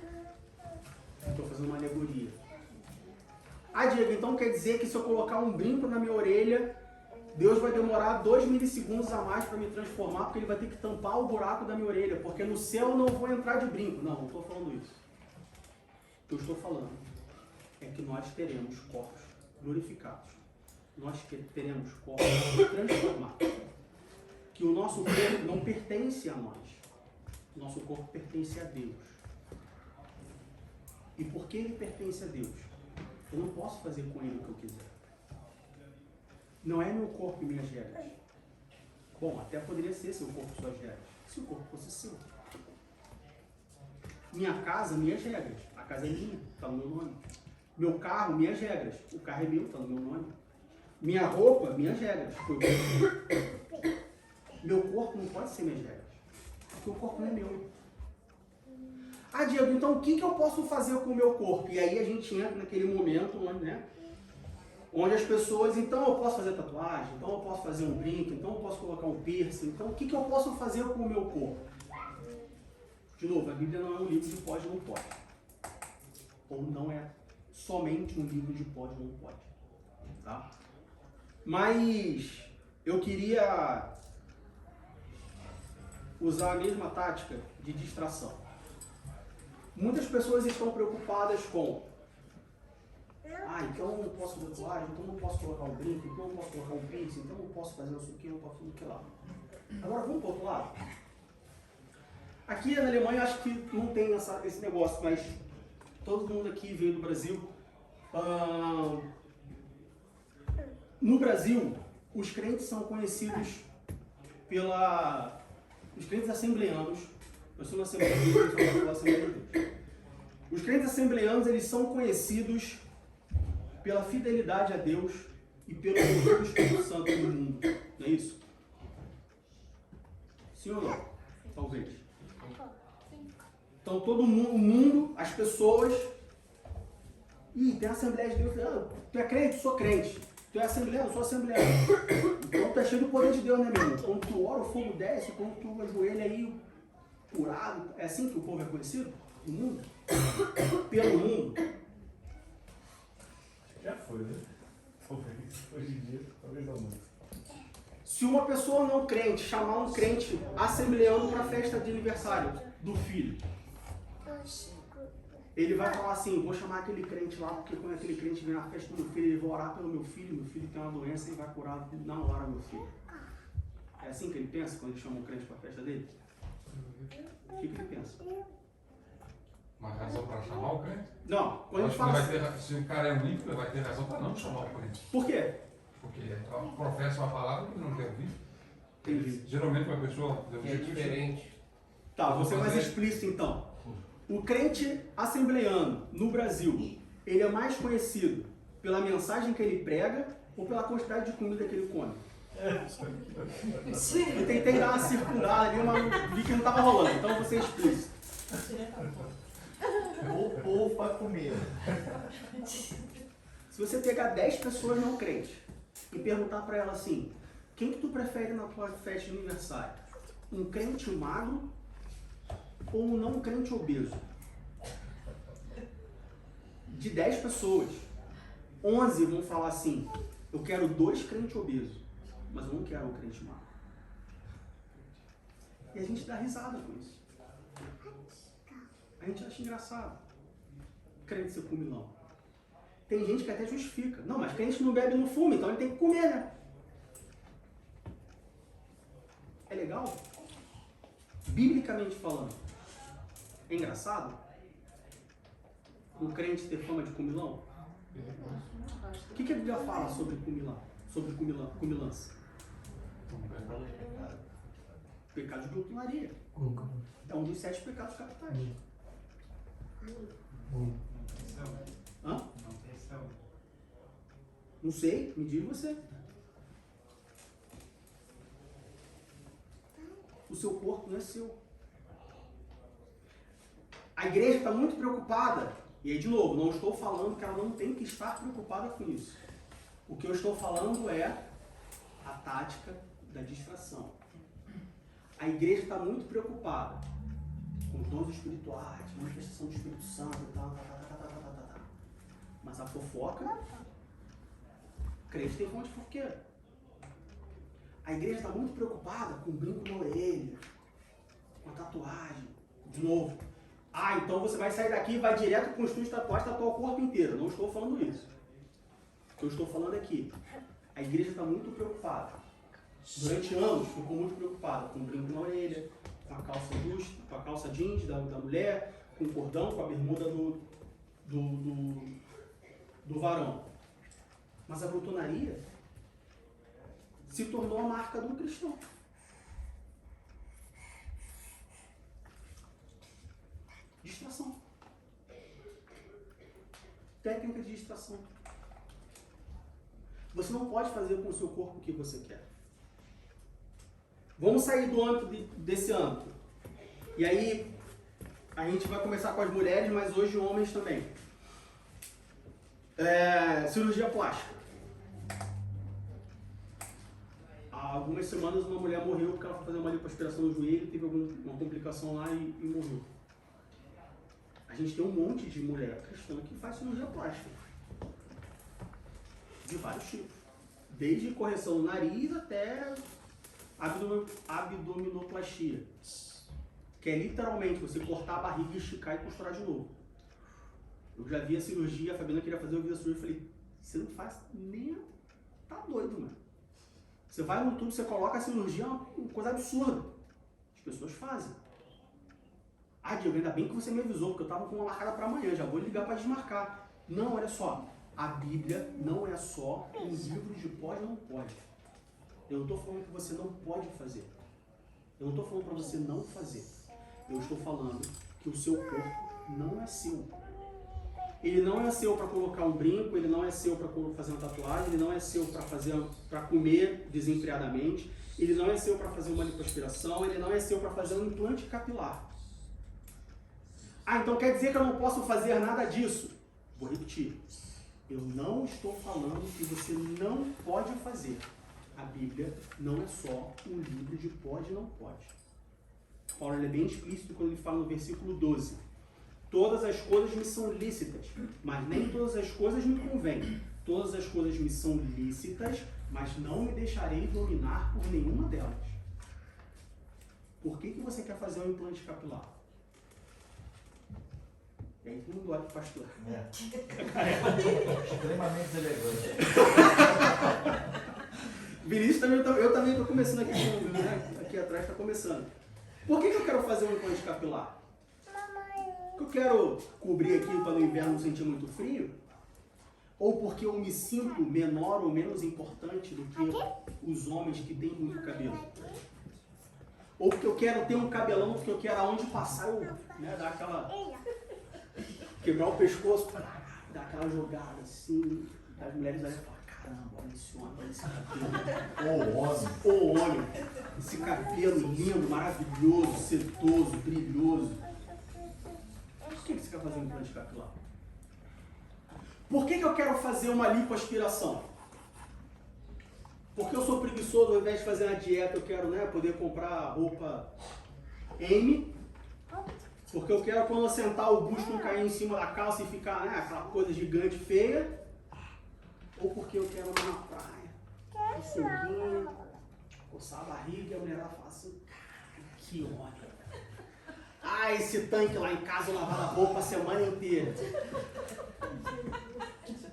Estou fazendo uma alegoria. Diego, então quer dizer que se eu colocar um brinco na minha orelha, Deus vai demorar 2 milissegundos a mais para me transformar, porque ele vai ter que tampar o buraco da minha orelha, porque no céu eu não vou entrar de brinco. Não estou falando isso. O que eu estou falando é que nós teremos corpos glorificados. Nós teremos corpos transformados. Que o nosso corpo não pertence a nós. O nosso corpo pertence a Deus. E por que ele pertence a Deus? Eu não posso fazer com ele o que eu quiser. Não é meu corpo e minhas regras. Bom, até poderia ser seu corpo e suas regras, se o corpo fosse seu. Minha casa, minhas regras. A casa é minha, está no meu nome. Meu carro, minhas regras. O carro é meu, está no meu nome. Minha roupa, minhas regras. Meu corpo não pode ser minhas regras. Porque o corpo não é meu. Ah, Diego, então o que eu posso fazer com o meu corpo? E aí a gente entra naquele momento onde, né? Onde as pessoas, então eu posso fazer tatuagem, então eu posso fazer um brinco, então eu posso colocar um piercing, então o que eu posso fazer com o meu corpo? De novo, a Bíblia não é um livro de pode ou não pode. Ou não é somente um livro de pode ou não pode. Tá? Mas eu queria usar a mesma tática de distração. Muitas pessoas estão preocupadas com então eu não posso fazer tatuagem, então eu não posso colocar um brinco, então eu não posso colocar um piercing, então eu não posso fazer isso aqui, eu não posso fazer aquilo lá. Agora vamos para o outro lado. Aqui na Alemanha eu acho que não tem esse negócio, mas todo mundo aqui veio do Brasil. No Brasil, os crentes são conhecidos os crentes assembleanos. Eu sou na Assembleia de Deus, eu falo Assembleia de Deus. Os crentes assembleanos, eles são conhecidos pela fidelidade a Deus e pelo poder do Espírito Santo no mundo. Não é isso? Sim ou não? Talvez. Então todo mundo, o mundo, as pessoas... tem a Assembleia de Deus. Tu é crente? Sou crente. Tu é assembleano? Sou assembleano. Então tu é cheio do poder de Deus, né, meu irmão? Quando tu ora, o fogo desce. Quando tu ajoelha aí, curado. É assim que o povo é conhecido? No mundo? Pelo mundo? Já foi, né? Talvez. Hoje em dia, talvez não muito. Se uma pessoa não crente chamar um crente assembleando para a festa de aniversário do filho, ele vai falar assim, vou chamar aquele crente lá, porque quando aquele crente vem na festa do meu filho, ele vai orar pelo meu filho tem uma doença e vai curar na hora meu filho. É assim que ele pensa quando ele chama um crente para a festa dele? O que ele pensa? Uma razão para chamar o crente? Não, quando a gente Acho que fala ele vai ter, se o cara é um ímpio, ele vai ter razão para não chamar o crente. Por quê? Porque professa uma palavra que não quer ouvir. Entendi. Geralmente uma pessoa... É diferente. Tá, vou ser mais explícito então. O crente assembleano no Brasil, ele é mais conhecido pela mensagem que ele prega ou pela quantidade de comida que ele come? Eu tentei dar uma circulada ali, mas vi que não estava rolando, então eu vou ser explícito. O povo para comer. Se você pegar 10 pessoas não crentes e perguntar para ela assim, quem que tu prefere na tua festa de aniversário? Um crente magro ou um não crente obeso? De 10 pessoas, 11 vão falar assim, eu quero 2 crentes obesos, mas eu não quero um crente magro. E a gente dá risada com isso. A gente acha engraçado. Crente ser comilão. Tem gente que até justifica. Não, mas crente não bebe e não fuma, então ele tem que comer, né? É legal? Biblicamente falando. É engraçado? Um crente ter fama de comilão? O que a Bíblia fala sobre comilão? Sobre comilança? Pecado de glutonaria. É um dos 7 pecados capitais. Hã? Não tem céu. Não sei, me diga você. O seu corpo não é seu. A igreja está muito preocupada, e aí de novo, não estou falando que ela não tem que estar preocupada com isso. O que eu estou falando é a tática da distração. A igreja está muito preocupada com dons espirituais, manifestação do Espírito Santo e tal. Mas a fofoca, crente tem fonte fofoqueira. A igreja está muito preocupada com brinco na orelha, com a tatuagem. De novo. Então você vai sair daqui e vai direto para o estúdio de tatuagem, tatuar o corpo inteiro. Não estou falando isso. O que eu estou falando é que a igreja está muito preocupada. Durante anos ficou muito preocupada com o brinco na orelha, com a calça justa, com a calça jeans da mulher, com o cordão, com a bermuda do varão. Mas a glutonaria se tornou a marca do cristão. Distração. Técnica de distração. Você não pode fazer com o seu corpo o que você quer. Vamos sair do âmbito desse âmbito. E aí, a gente vai começar com as mulheres, mas hoje homens também. Cirurgia plástica. Há algumas semanas uma mulher morreu porque ela foi fazer uma lipoaspiração no joelho, teve alguma complicação lá e morreu. A gente tem um monte de mulher cristã que faz cirurgia plástica. De vários tipos. Desde correção do nariz até abdominoplastia. Que é literalmente você cortar a barriga, esticar e costurar de novo. Eu já vi a cirurgia, a Fabiana queria fazer, eu vi a cirurgia e falei, você não faz nem... Tá doido, mano. Você vai no YouTube, você coloca a cirurgia, é uma coisa absurda. As pessoas fazem. Ah, Diego, ainda bem que você me avisou, porque eu tava com uma marcada para amanhã, já vou ligar para desmarcar. Não, olha só, a Bíblia não é só um livro de pode ou não pode. Eu não estou falando que você não pode fazer. Eu não estou falando para você não fazer. Eu estou falando que o seu corpo não é seu. Ele não é seu para colocar um brinco, ele não é seu para fazer uma tatuagem, ele não é seu para comer desenfreadamente, ele não é seu para fazer uma lipoaspiração, ele não é seu para fazer um implante capilar. Ah, então quer dizer que eu não posso fazer nada disso? Vou repetir. Eu não estou falando que você não pode fazer. A Bíblia não é só um livro de pode e não pode. Paulo é bem explícito quando ele fala no versículo 12. Todas as coisas me são lícitas, mas nem todas as coisas me convêm. Todas as coisas me são lícitas, mas não me deixarei dominar por nenhuma delas. Por que você quer fazer um implante capilar? E aí todo mundo olha pro pastor. Extremamente deselegante. Vinícius também, eu também estou começando aqui, né? Aqui atrás está começando. Por que eu quero fazer um implante capilar? Porque eu quero cobrir aqui para no inverno não sentir muito frio? Ou porque eu me sinto menor ou menos importante do que os homens que têm muito cabelo? Ou porque eu quero ter um cabelão, porque eu quero aonde passar eu, né, dar aquela... quebrar o pescoço, dar aquela jogada assim, as mulheres olham e falam, caramba, olha esse homem, olha esse cabelo. Ô homem, esse cabelo lindo, maravilhoso, setoso, brilhoso. Por que você quer fazer um implante capilar? Por que eu quero fazer uma lipoaspiração? Porque eu sou preguiçoso, ao invés de fazer uma dieta, eu quero, né, poder comprar roupa M. Porque eu quero, quando eu sentar, o busto não cair em cima da calça e ficar, né, aquela coisa gigante, feia. Ou porque eu quero ir na praia, um sunguinho, coçar a barriga e a mulher fala assim, cara, que homem. Ah, esse tanque lá em casa, eu lavava a roupa a semana inteira.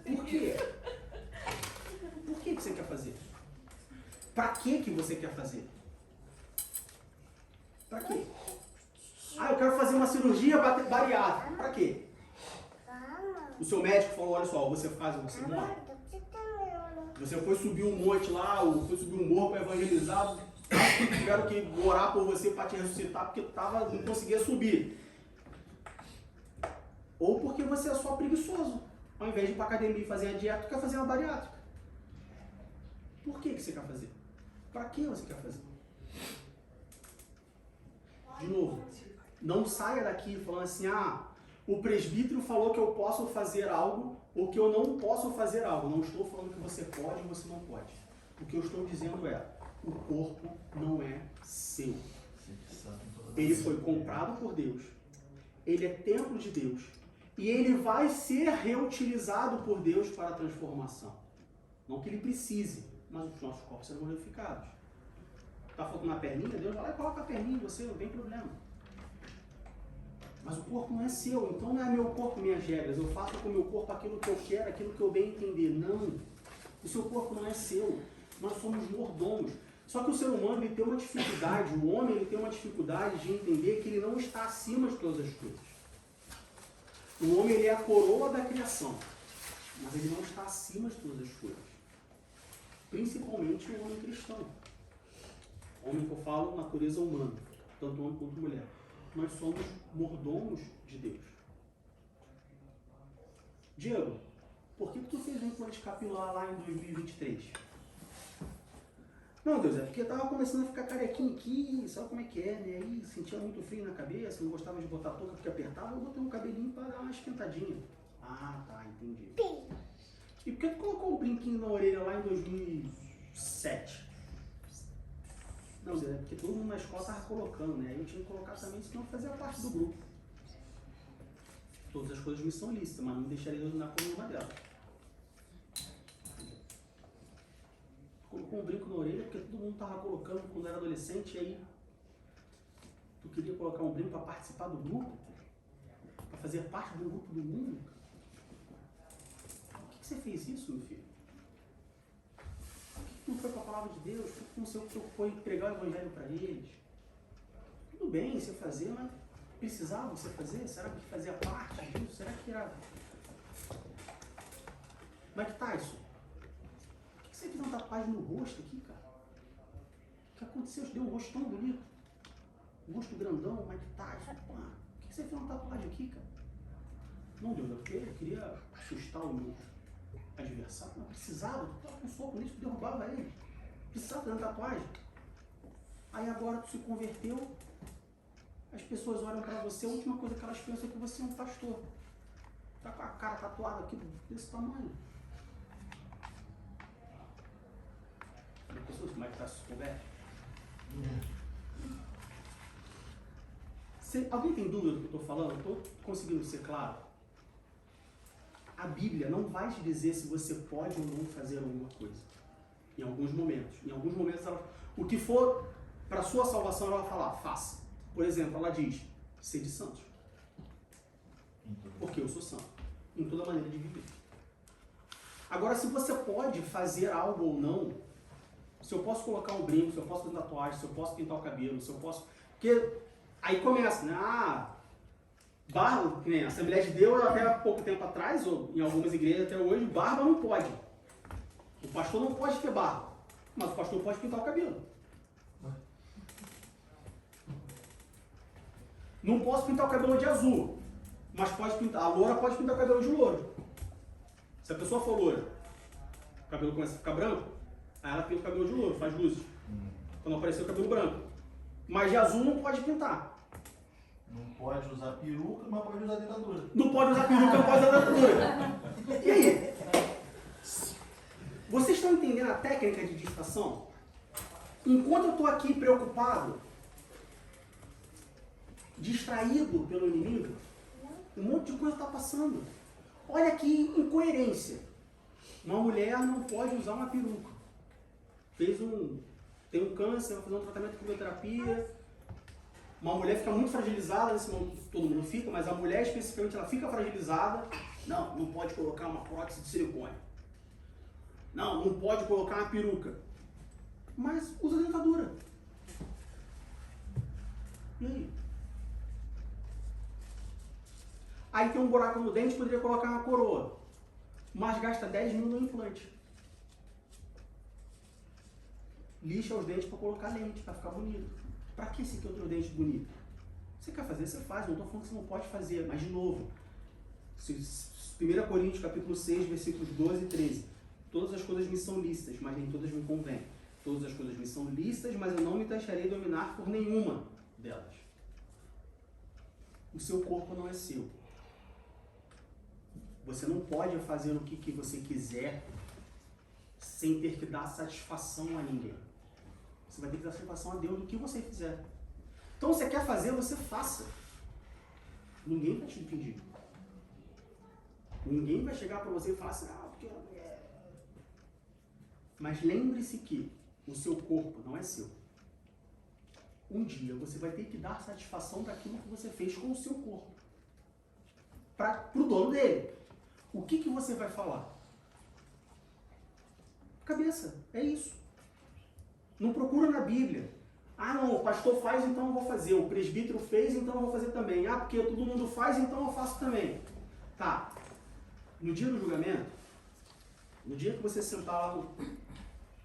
Por quê? Por que você quer fazer? Pra que você quer fazer? Pra quê? Ah, eu quero fazer uma cirurgia bariátrica. Pra quê? O seu médico falou, olha só, você faz ou você morre. Você foi subir um monte lá, ou foi subir um morro para evangelizar, tiveram que orar por você para te ressuscitar porque não conseguia subir. Ou porque você é só preguiçoso. Ao invés de ir para academia e fazer a dieta, tu quer fazer uma bariátrica. Por que você quer fazer? Para que você quer fazer? De novo, não saia daqui falando assim, o presbítero falou que eu posso fazer algo ou que eu não posso fazer algo. Não estou falando que você pode ou você não pode. O que eu estou dizendo é, o corpo não é seu. Ele foi comprado por Deus. Ele é templo de Deus. E ele vai ser reutilizado por Deus para a transformação. Não que ele precise, mas os nossos corpos serão glorificados. Está faltando uma perninha? Deus vai lá e coloca a perninha em você, não tem problema. Mas o corpo não é seu, então não é meu corpo, minhas regras. Eu faço com o meu corpo aquilo que eu quero, aquilo que eu bem entender. Não. O seu corpo não é seu. Nós somos mordomos. Só que o ser humano ele tem uma dificuldade, o homem ele tem uma dificuldade de entender que ele não está acima de todas as coisas. O homem ele é a coroa da criação, mas ele não está acima de todas as coisas. Principalmente o homem cristão. O homem que eu falo, natureza humana, tanto homem quanto mulher. Nós somos mordomos de Deus. Diego, por que tu fez um implante capilar lá em 2023? Não, Deus, é porque eu tava começando a ficar carequinho aqui, sabe como é que é, né? Aí sentia muito frio na cabeça, não gostava de botar touca porque apertava, eu botei um cabelinho para dar uma esquentadinha. Ah, tá, entendi. E por que tu colocou o brinquinho na orelha lá em 2007? Não, Deus, é porque todo mundo na escola tava colocando, né? Aí eu tinha que colocar também, senão fazia parte do grupo. Todas as coisas me são lícitas, mas não me deixaria de usar como uma delas. Colocou um brinco na orelha porque todo mundo tava colocando quando era adolescente, e aí tu queria colocar um brinco para participar do grupo? Para fazer parte do grupo do mundo? Por que você fez isso, meu filho? Por que tu não foi para a palavra de Deus? Por que não se foi pregar o evangelho para eles? Tudo bem você fazer, mas precisava você fazer? Será que fazia parte disso? Será que era... Como é que tá isso? Por que você fez uma tatuagem no rosto aqui, cara? O que aconteceu? Você deu um rosto tão bonito. Um rosto grandão, como é que tá isso? Pô, por que você fez uma tatuagem aqui, cara? Não, Deus, eu queria assustar o meu adversário. Não precisava, tu tava com um soco nisso, tu derrubava ele. Precisava fazer uma tatuagem. Aí agora tu se converteu, as pessoas olham pra você, a última coisa que elas pensam é que você é um pastor. Tá com a cara tatuada aqui desse tamanho. As pessoas, como é que tá se converte? Alguém tem dúvida do que eu estou falando? Estou conseguindo ser claro? A Bíblia não vai te dizer se você pode ou não fazer alguma coisa. Em alguns momentos. Em alguns momentos, o que for para a sua salvação, ela vai falar, faça. Por exemplo, ela diz, sede santos. Porque eu sou santo. Em toda maneira de viver. Agora, se você pode fazer algo ou não, se eu posso colocar um brinco, se eu posso fazer tatuagem, se eu posso pintar o cabelo, se eu posso... Porque aí começa, né? Barba, que nem a Assembleia de Deus, até há pouco tempo atrás, ou em algumas igrejas até hoje, barba não pode. O pastor não pode ter barba, mas o pastor pode pintar o cabelo. Não posso pintar o cabelo de azul, mas pode pintar, a loura pode pintar o cabelo de louro. Se a pessoa for loura, o cabelo começa a ficar branco, aí ela pinta o cabelo de louro, faz luzes. Quando aparecer o cabelo branco. Mas de azul não pode pintar. Não pode usar peruca, mas pode usar dentadura. Não pode usar peruca, não pode usar dentadura. E aí? Vocês estão entendendo a técnica de distração? Enquanto eu estou aqui preocupado, distraído pelo inimigo, um monte de coisa está passando. Olha que incoerência. Uma mulher não pode usar uma peruca. Tem um câncer, vai fazer um tratamento de quimioterapia. Uma mulher fica muito fragilizada, nesse momento todo mundo fica, mas a mulher especificamente ela fica fragilizada. Não pode colocar uma prótese de silicone. Não pode colocar uma peruca. Mas usa dentadura. E aí? Aí tem um buraco no dente, poderia colocar uma coroa. Mas gasta 10 mil no implante. Lixa os dentes para colocar lente, para ficar bonito. Para que esse aqui outro dente bonito? Você quer fazer, você faz. Não estou falando que você não pode fazer, mas de novo. 1 Coríntios capítulo 6, versículos 12 e 13. Todas as coisas me são lícitas, mas nem todas me convêm. Todas as coisas me são lícitas, mas eu não me deixarei dominar por nenhuma delas. O seu corpo não é seu. Você não pode fazer o que você quiser sem ter que dar satisfação a ninguém. Você vai ter que dar satisfação a Deus do que você fizer. Então, você quer fazer, você faça. Ninguém vai te impedir. Ninguém vai chegar para você e falar assim, porque eu... Mas lembre-se que o seu corpo não é seu. Um dia você vai ter que dar satisfação daquilo que você fez com o seu corpo. Para o dono dele. O que você vai falar? Cabeça, é isso. Não procura na Bíblia. Não, o pastor faz, então eu vou fazer. O presbítero fez, então eu vou fazer também. Porque todo mundo faz, então eu faço também. Tá. No dia do julgamento, no dia que você sentar lá no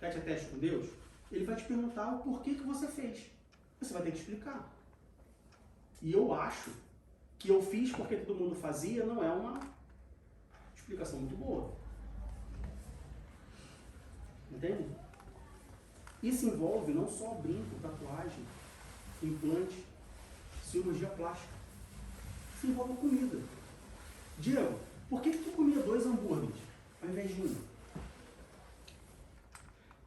tete a tete com Deus, Ele vai te perguntar o porquê que você fez. Você vai ter que explicar. E eu acho que eu fiz porque todo mundo fazia não é uma explicação muito boa. Entende? Isso envolve não só brinco, tatuagem, implante, cirurgia plástica. Isso envolve comida. Diego, por que tu comia 2 hambúrgueres ao invés de 1?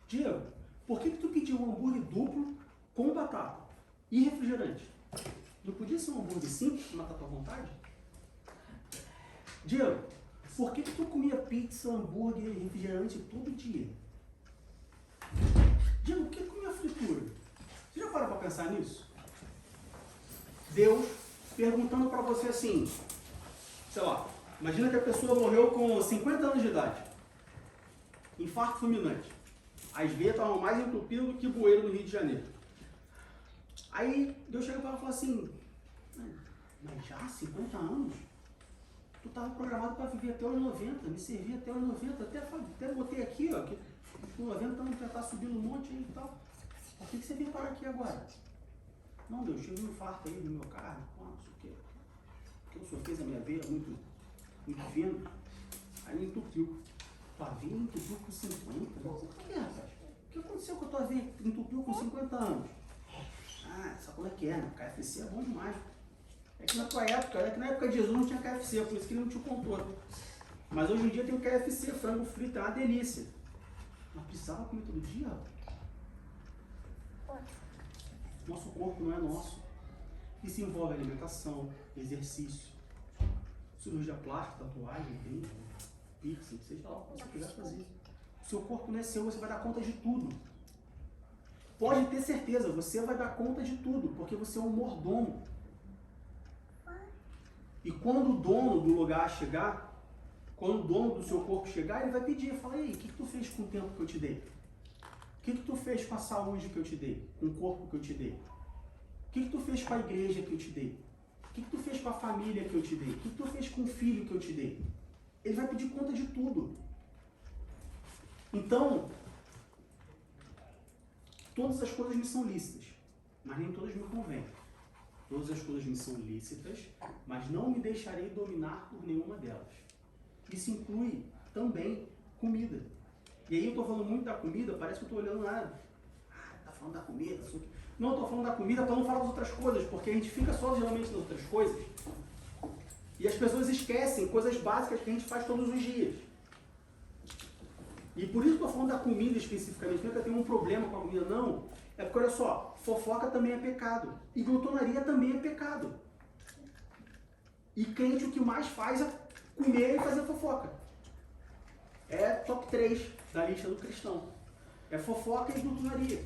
Diego, por que tu pediu um hambúrguer duplo com batata e refrigerante? Não podia ser um hambúrguer simples, com batata à vontade? Diego, por que tu comia pizza, hambúrguer e refrigerante todo dia? Diego, por que tu comia fritura? Você já parou para pensar nisso? Deus perguntando para você assim, sei lá, imagina que a pessoa morreu com 50 anos de idade, infarto fulminante, as veias estavam mais entupidas do que bueiro no Rio de Janeiro. Aí Deus chega para ela e fala assim, mas já 50 anos? Tu estava programado para viver até os 90, me servir até os 90, até botei aqui, ó, que com 90 anos já está subindo um monte aí e tal. Por que você veio parar aqui agora? Não, Deus, tive um infarto aí no meu carro, não sei o quê. Porque o senhor fez a minha veia muito fina, aí me entupiu. Tua veia entupiu com 50? Por que, rapaz? O que aconteceu com a tua veia entupiu com 50 anos? Ah, sabe como é que é, né? KFC é bom demais. É que na tua época, na época de Jesus não tinha KFC, por isso que ele não te contou. Mas hoje em dia tem o KFC, frango frito, é uma delícia. Mas precisava comer todo dia? Nosso corpo não é nosso. Isso envolve alimentação, exercício, cirurgia plástica, tatuagem, brinco, piercing, seja lá o que você quiser fazer. O seu corpo não é seu, você vai dar conta de tudo. Pode ter certeza, você vai dar conta de tudo, porque você é um mordomo. E quando o dono do lugar chegar, quando o dono do seu corpo chegar, ele vai pedir, fala, e aí, o que tu fez com o tempo que eu te dei? O que tu fez com a saúde que eu te dei? Com o corpo que eu te dei? O que tu fez com a igreja que eu te dei? O que tu fez com a família que eu te dei? O que tu fez com o filho que eu te dei? Ele vai pedir conta de tudo. Então, todas as coisas me são lícitas, mas nem todas me convêm. Todas as coisas me são lícitas, mas não me deixarei dominar por nenhuma delas. Isso inclui também comida. E aí eu estou falando muito da comida, parece que eu estou olhando nada. Tá falando da comida. Não, eu estou falando da comida para não falar das outras coisas, porque a gente fica só geralmente nas outras coisas. E as pessoas esquecem coisas básicas que a gente faz todos os dias. E por isso que eu estou falando da comida especificamente, não é que eu tenho um problema com a comida, não. É porque, olha só, fofoca também é pecado. E glutonaria também é pecado. E crente o que mais faz é comer e fazer fofoca. É top 3 da lista do cristão. É fofoca e glutonaria.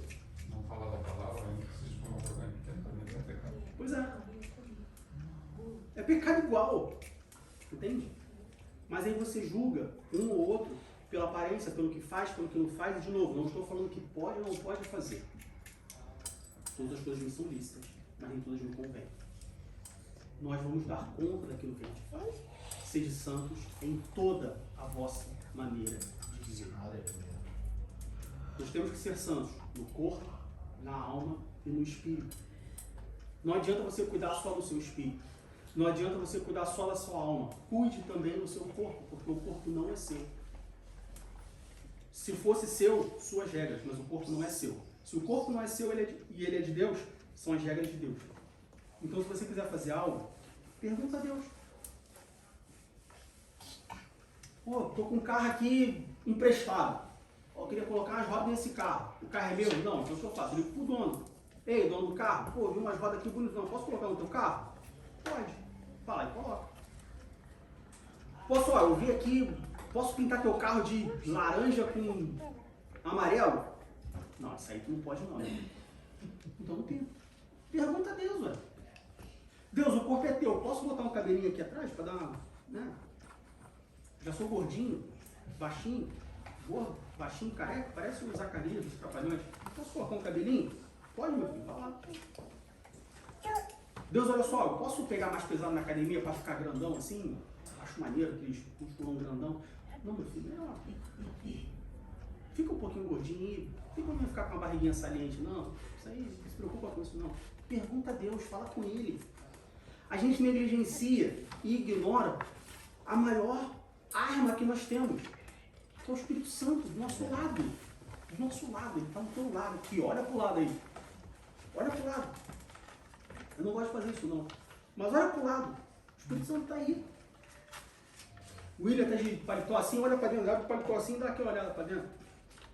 Não falar da palavra, ainda que seja uma orgânica, também é pecado. Pois é. É pecado igual. Entende? Mas aí você julga um ou outro pela aparência, pelo que faz, pelo que não faz. E de novo, não estou falando que pode ou não pode fazer. Todas as coisas me são lícitas, mas nem todas me convêm. Nós vamos dar conta daquilo que a gente faz. Sede santos em toda a vossa maneira de viver. Nós temos que ser santos no corpo, na alma e no espírito. Não adianta você cuidar só do seu espírito. Não adianta você cuidar só da sua alma. Cuide também do seu corpo, porque o corpo não é seu. Se fosse seu, suas regras, mas o corpo não é seu. Se o corpo não é seu e ele é de Deus, são as regras de Deus. Então, se você quiser fazer algo, pergunta a Deus. Pô, tô com um carro aqui emprestado. Eu queria colocar as rodas nesse carro. O carro é meu? Não, então o que eu faço? Eu ligo pro dono. Ei, dono do carro, pô, vi umas rodas aqui bonitas. Não, posso colocar no teu carro? Pode. Vai lá e coloca. Posso, ó, eu vi aqui, posso pintar teu carro de laranja com amarelo? Não, isso aí tu não pode não, né? Então não pinta. Pergunta a Deus, velho. Deus, o corpo é teu. Posso botar um cabelinho aqui atrás pra dar uma, né? Já sou gordinho, baixinho, gordo, baixinho, careca, parece o Zacarias dos Trapalhões. Posso colocar um cabelinho? Pode, meu filho, vai lá. Deus, olha só, eu posso pegar mais pesado na academia para ficar grandão assim? Acho maneiro aqueles musculão grandão. Não, meu filho, não. Fica um pouquinho gordinho aí. Não tem como ficar com a barriguinha saliente, não. Isso aí, não se preocupa com isso, não. Pergunta a Deus, fala com Ele. A gente negligencia e ignora a maior arma que nós temos, que é o Espírito Santo do nosso lado. do nosso lado, ele está do teu lado aqui, olha pro lado aí. Olha pro lado. Eu não gosto de fazer isso não. Mas olha pro lado. O Espírito Santo está aí. O William está de paletó assim, olha para dentro, abre o paletó assim e dá aquela olhada para dentro.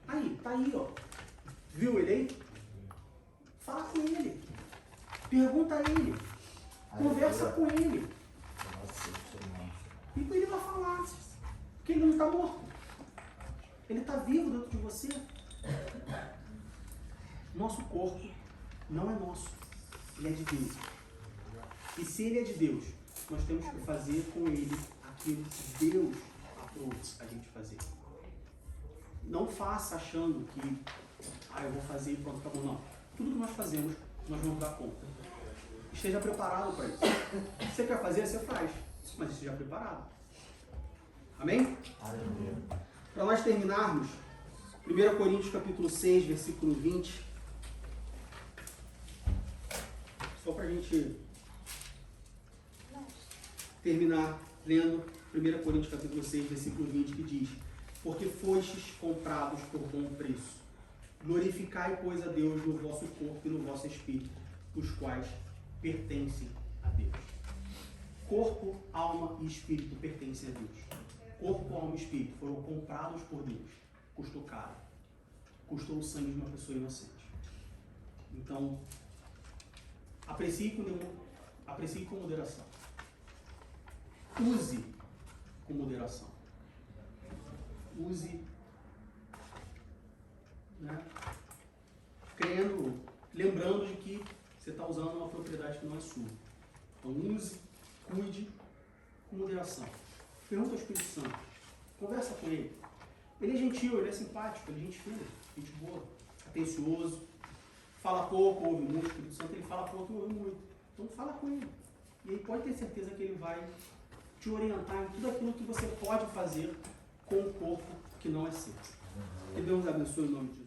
Aí, tá aí, ó. Viu ele aí? Fala com ele. Pergunta a ele. Conversa com ele. E ele vai falar. Porque ele não está morto. Ele está vivo dentro de você. Nosso corpo não é nosso. Ele é de Deus. E se ele é de Deus, nós temos que fazer com ele aquilo que Deus aprova a gente fazer. Não faça achando que eu vou fazer e pronto, acabou. Não. Tudo que nós fazemos, nós vamos dar conta. Esteja preparado para isso. Se você quer fazer, você faz. Mas esteja preparado. Amém? Aleluia. Para nós terminarmos, 1 Coríntios capítulo 6, versículo 20. Só para a gente terminar lendo 1 Coríntios capítulo 6, versículo 20, que diz: porque fostes comprados por bom preço. Glorificai, pois, a Deus no vosso corpo e no vosso espírito, os quais pertencem a Deus. Corpo, alma e espírito pertencem a Deus. Corpo, alma e espírito foram comprados por Deus. Custou caro. Custou o sangue de uma pessoa inocente. Então, aprecie com moderação. Use com moderação. Use, né, crendo, lembrando de que você está usando uma propriedade que não é sua. Então use, cuide com moderação. Pergunta ao Espírito Santo. Conversa com ele. Ele é gentil, ele é simpático, ele é gente fina, gente boa, atencioso, fala pouco, ouve muito. O Espírito Santo ele fala pouco e ouve muito. Então fala com ele. E aí pode ter certeza que ele vai te orientar em tudo aquilo que você pode fazer com o corpo que não é seu. Que Deus abençoe o nome de Jesus.